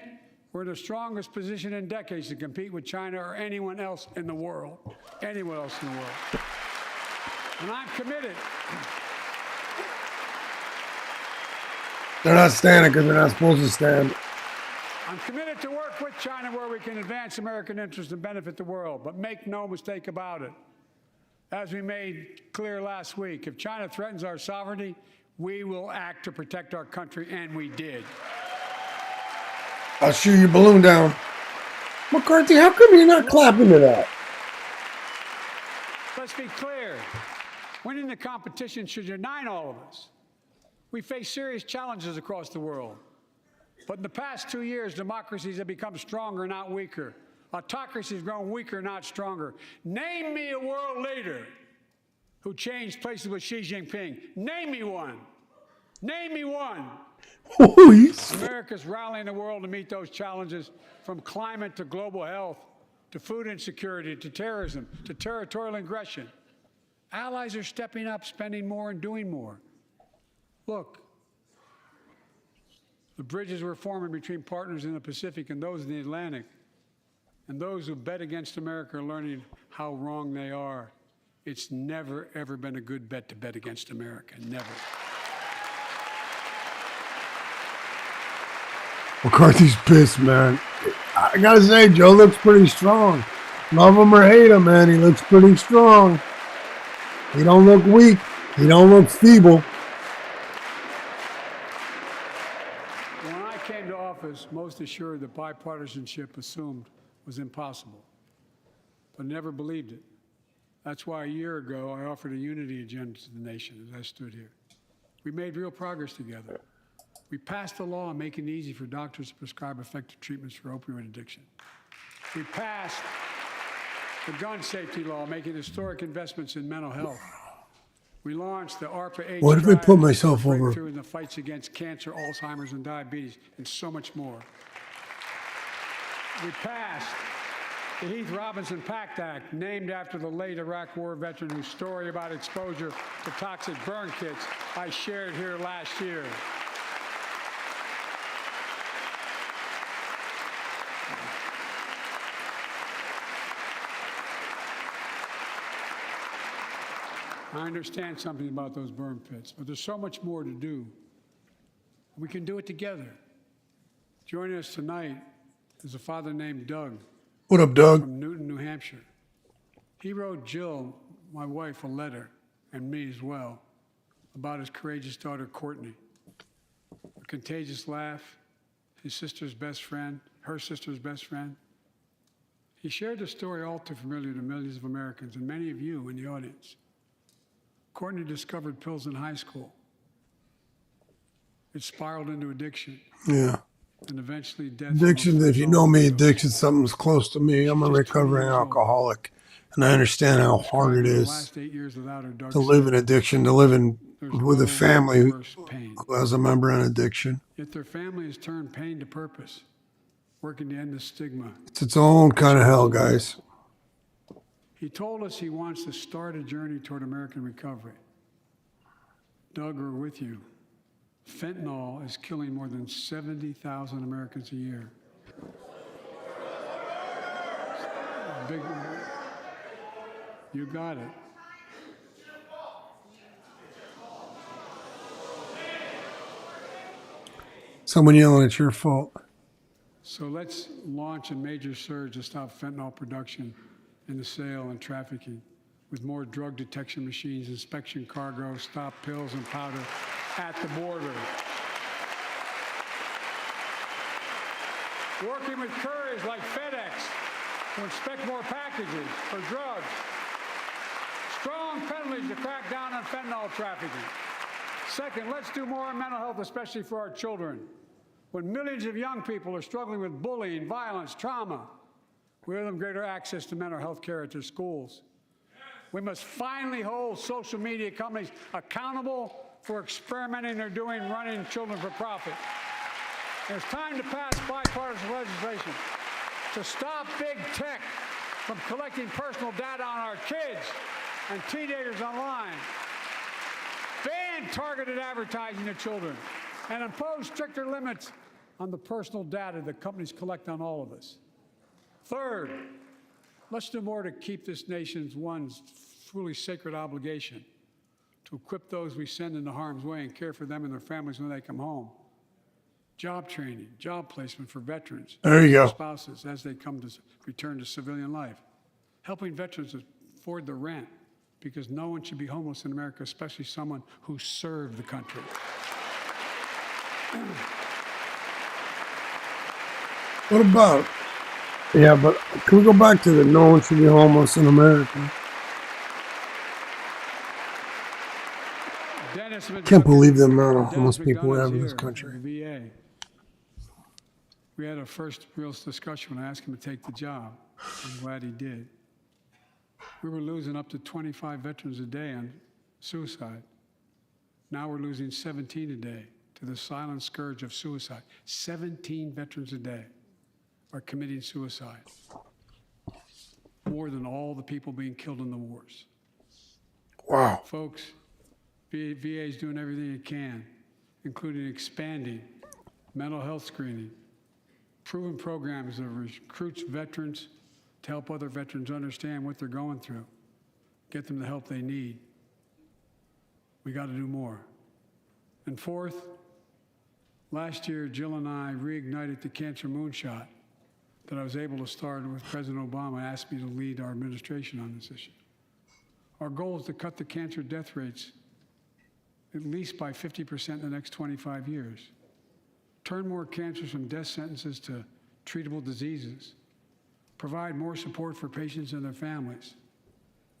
we're in the strongest position in decades to compete with China or anyone else in the world. Anyone else in the world. And I'm committed. They're not standing because they're not supposed to stand. I'm committed to work with China where we can advance American interests and benefit the world. But make no mistake about it. As we made clear last week, if China threatens our sovereignty, we will act to protect our country, and we did. I'll shoot your balloon down. McCarthy, how come you're not clapping to that? Let's be clear. Winning the competition should unite all of us. We face serious challenges across the world. But in the past 2 years, democracies have become stronger, not weaker. Autocracy has grown weaker, not stronger. Name me a world leader who changed places with Xi Jinping. Name me one. Name me one. America's rallying the world to meet those challenges, from climate to global health, to food insecurity, to terrorism, to territorial aggression. Allies are stepping up, spending more and doing more. Look, the bridges we're forming between partners in the Pacific and those in the Atlantic, and those who bet against America are learning how wrong they are. It's never, ever been a good bet to bet against America. Never. McCarthy's pissed, man. I gotta say, Joe looks pretty strong. Love him or hate him, man. He looks pretty strong. He don't look weak. He don't look feeble. When I came to office, most assured that bipartisanship assumed was impossible, but never believed it. That's why a year ago I offered a unity agenda to the nation as I stood here. We made real progress together. We passed a law making it easy for doctors to prescribe effective treatments for opioid addiction. We passed the gun safety law, making historic investments in mental health. We launched the ARPA-H. What if I put myself over? Breakthrough in the fights against cancer, Alzheimer's, and diabetes, and so much more. We passed the Heath Robinson PACT Act, named after the late Iraq War veteran whose story about exposure to toxic burn kits I shared here last year. I understand something about those burn pits, but there's so much more to do. We can do it together. Joining us tonight is a father named Doug. What up, Doug? From Newton, New Hampshire. He wrote Jill, my wife, a letter, and me as well, about his courageous daughter, Courtney. A contagious laugh, his sister's best friend, her sister's best friend. He shared the story all too familiar to millions of Americans and many of you in the audience. Courtney discovered pills in high school. It spiraled into addiction. Yeah. And eventually death. Addiction, if you know me, addiction, something's close to me. I'm a recovering alcoholic. And I understand how hard it is to live in addiction, to live with a family who has a member in addiction. Yet their family has turned pain to purpose, working to end the stigma. It's its own kind of hell, guys. He told us he wants to start a journey toward American recovery. Doug, we're with you. Fentanyl is killing more than 70,000 Americans a year. Big, you got it. Someone yelling, it's your fault. So let's launch a major surge to stop fentanyl production and the sale and trafficking, with more drug detection machines, inspection cargo, stop pills and powder at the border. Working with couriers like FedEx to inspect more packages for drugs. Strong penalties to crack down on fentanyl trafficking. Second, let's do more on mental health, especially for our children. When millions of young people are struggling with bullying, violence, trauma, We owe them greater access to mental health care at their schools. We must finally hold social media companies accountable for experimenting they're doing running children for profit. It's time to pass bipartisan legislation to stop big tech from collecting personal data on our kids and teenagers online, ban targeted advertising to children, and impose stricter limits on the personal data that companies collect on all of us. Third, let's do more to keep this nation's one truly sacred obligation to equip those we send into harm's way and care for them and their families when they come home. Job training, job placement for veterans, There you go. spouses as they come to return to civilian life, helping veterans afford the rent, because no one should be homeless in America, especially someone who served the country. What about? Yeah, but can we go back to the no one should be homeless in America? Dennis Can't believe the amount of Dennis homeless people we have in McDonough's this here country. from the VA. We had our first real discussion when I asked him to take the job. I'm glad he did. We were losing up to 25 veterans a day on suicide. Now we're losing 17 a day to the silent scourge of suicide. 17 veterans a day are committing suicide. More than all the people being killed in the wars. Wow. Folks, VA is doing everything it can, including expanding mental health screening, proven programs that recruits veterans to help other veterans understand what they're going through, get them the help they need. We got to do more. And fourth, last year, Jill and I reignited the cancer moonshot that I was able to start with President Obama asked me to lead our administration on this issue. Our goal is to cut the cancer death rates at least by 50% in the next 25 years. Turn more cancers from death sentences to treatable diseases. Provide more support for patients and their families.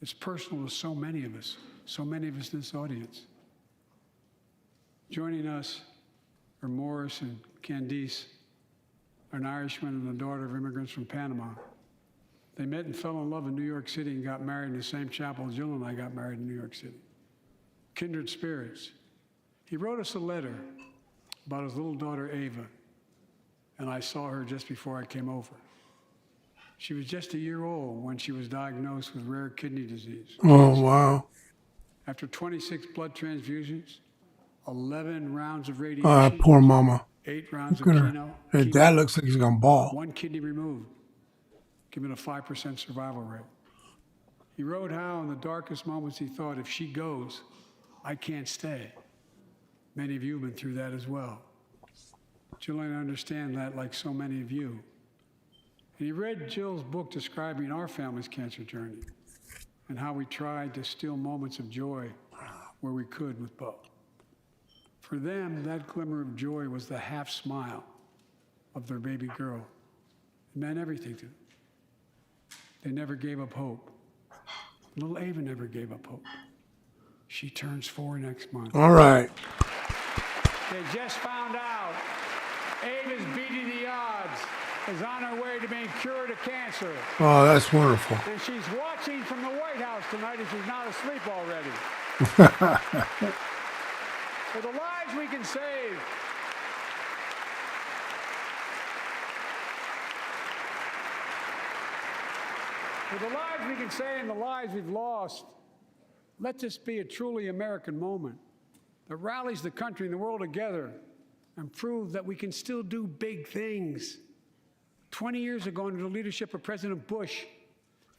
It's personal to so many of us in this audience. Joining us are Morris and Candice, an Irishman and a daughter of immigrants from Panama. They met and fell in love in New York City and got married in the same chapel Jill and I got married in New York City. Kindred spirits. He wrote us a letter about his little daughter, Ava, and I saw her just before I came over. She was just a year old when she was diagnosed with rare kidney disease. Oh, wow. After 26 blood transfusions, 11 rounds of radiation, Poor mama. 8 rounds of Look at her. Her dad looks like he's gonna ball. 1 kidney removed, giving a 5% survival rate. He wrote how in the darkest moments he thought, if she goes, I can't stay. Many of you have been through that as well. Jill and I understand that like so many of you. And he read Jill's book describing our family's cancer journey and how we tried to steal moments of joy where we could with Bo. For them, that glimmer of joy was the half smile of their baby girl. It meant everything to them. They never gave up hope. Little Ava never gave up hope. She turns 4 next month. All right. They just found out Ava's beating the odds, is on her way to being cured of cancer. Oh, that's wonderful. And she's watching from the White House tonight if she's not asleep already. For the lives we can save. For the lives we can save and the lives we've lost, let this be a truly American moment that rallies the country and the world together and proves that we can still do big things. 20 years ago, under the leadership of President Bush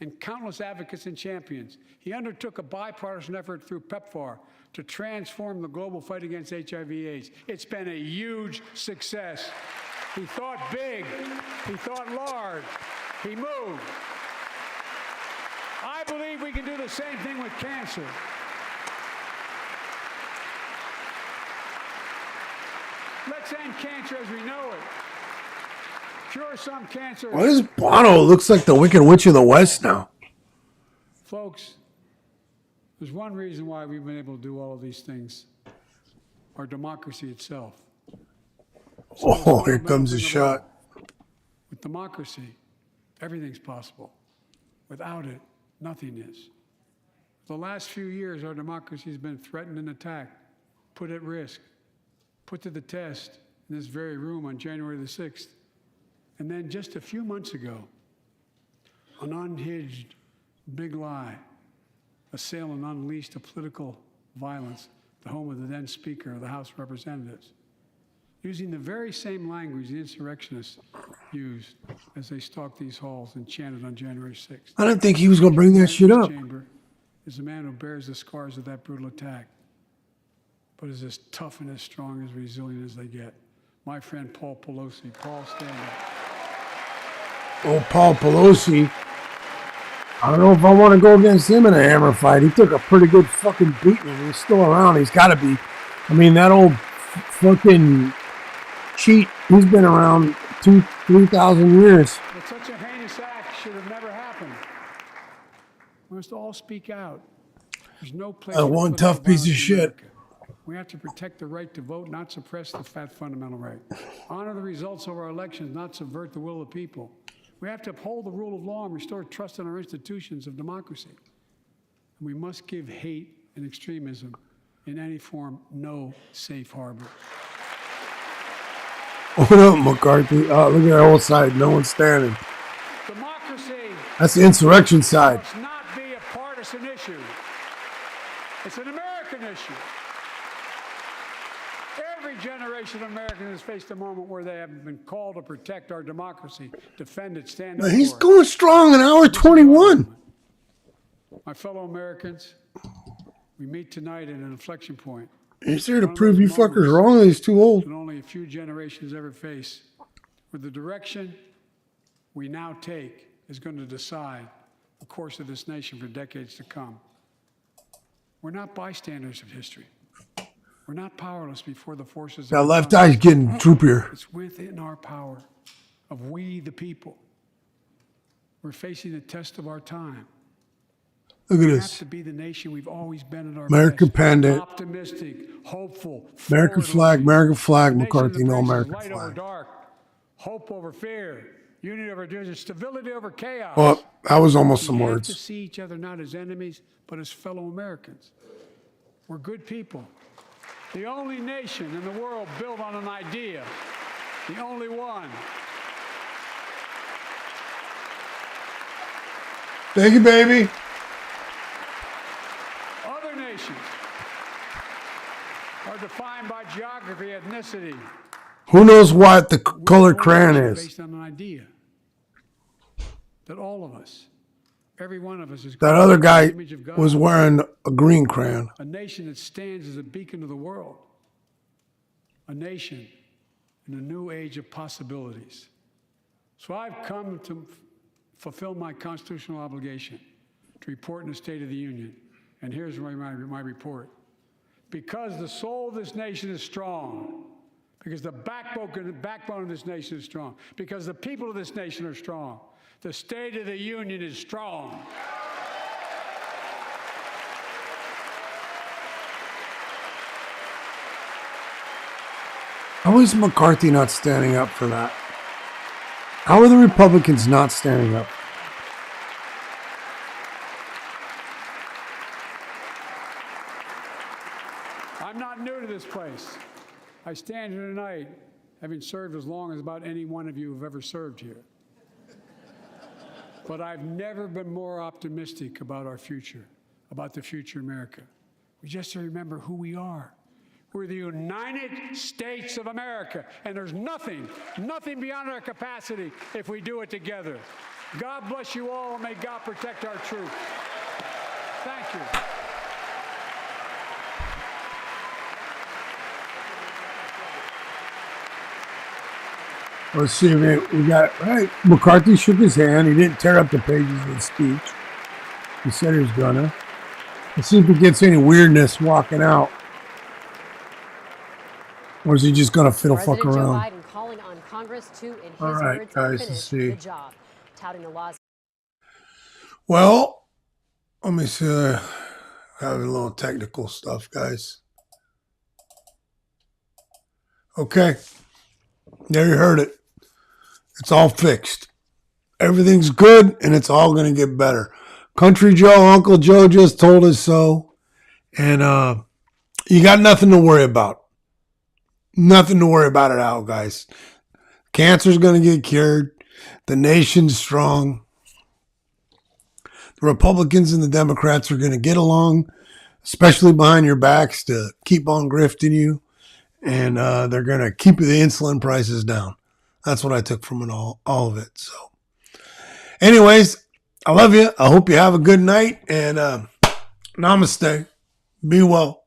and countless advocates and champions, he undertook a bipartisan effort through PEPFAR to transform the global fight against HIV/AIDS. It's been a huge success. He thought big. He thought large. He moved. I believe we can do the same thing with cancer. Let's end cancer as we know it. Cure some cancer. Why does Bono looks like the Wicked Witch of the West now? Folks, there's one reason why we've been able to do all of these things. Our democracy itself. Oh, here comes a shot. With democracy, Everything's possible. Without it, nothing is. The last few years, our democracy has been threatened and attacked, put at risk, put to the test in this very room on January the 6th. And then just a few months ago, an unhinged big lie assailed and unleashed a political violence, the home of the then Speaker of the House of Representatives, using the very same language the insurrectionists used as they stalked these halls and chanted on January 6th. I didn't think he was going to bring that shit up. Chamber is a man who bears the scars of that brutal attack, but is as tough and as strong, as resilient as they get. My friend Paul Pelosi. Paul, stand up. Oh, Paul Pelosi. I don't know if I want to go against him in a hammer fight. He took a pretty good fucking beating and he's still around. He's got to be. I mean, that old fucking cheat, he's been around 3,000 years. But such a heinous act should have never happened. We must all speak out. There's no place That for one political tough piece of violence in shit. America. We have to protect the right to vote, not suppress the fundamental right. Honor the results of our elections, not subvert the will of the people. We have to uphold the rule of law and restore trust in our institutions of democracy. And we must give hate and extremism in any form no safe harbor. What up, McCarthy? Oh, look at that whole side. No one's standing. Democracy That's the insurrection side. must not be a partisan issue. It's an American issue. Every generation of Americans has faced a moment where they have been called to protect our democracy, defend it, stand up He's for it. going strong in hour 21. My fellow Americans, we meet tonight at an inflection point He's here to prove you fuckers wrong. He's too old. that only a few generations ever face, where the direction we now take is going to decide the course of this nation for decades to come. We're not bystanders of history. We're not powerless before the forces of That left eye's getting droopier. It's within our power of we the people. We're facing the test of our time. Look at We have this. to be the nation we've always been at our American best. pendant. Optimistic, hopeful, American forward-looking. flag, A nation McCarthy, that no places American light over flag. dark, hope over fear, unity over division, stability over chaos. Oh, that was almost some We have to words. see each other not as enemies, but as fellow Americans. We're good people. The only nation in the world built on an idea. The only one. Thank you, baby. Other nations are defined by geography, ethnicity. Who knows what the We're color the only crayon nation is? Based on an idea that all of us, every one of us, is That created other in the guy image of God. was wearing a green crayon. A nation that stands as a beacon of the world. A nation in a new age of possibilities. So I've come to fulfill my constitutional obligation to report in the State of the Union. And here's my report. Because the soul of this nation is strong, because the backbone of this nation is strong, because the people of this nation are strong, the State of the Union is strong. How is McCarthy not standing up for that? How are the Republicans not standing up? I'm not new to this place. I stand here tonight having served as long as about any one of you have ever served here. But I've never been more optimistic about our future, about the future of America. We just have to remember who we are. We're the United States of America, and there's nothing beyond our capacity if we do it together. God bless you all, and may God protect our troops. Thank you. Let's see if we got right. McCarthy shook his hand. He didn't tear up the pages of the speech. He said he was gonna. Let's see if he gets any weirdness walking out. Or is he just gonna fiddle fuck President Joe around? Biden calling on Congress to, in his All right, words, guys, finish let's see. the job, touting the laws. Well, let me see. Having a little technical stuff, guys. Okay. There you heard it. It's all fixed. Everything's good, and it's all going to get better. Country Joe, Uncle Joe just told us so. And you got nothing to worry about. Nothing to worry about at all, guys. Cancer's going to get cured. The nation's strong. The Republicans and the Democrats are going to get along, especially behind your backs, to keep on grifting you. And they're going to keep the insulin prices down. That's what I took from it all of it. So, anyways, I love you. I hope you have a good night. And namaste. Be well.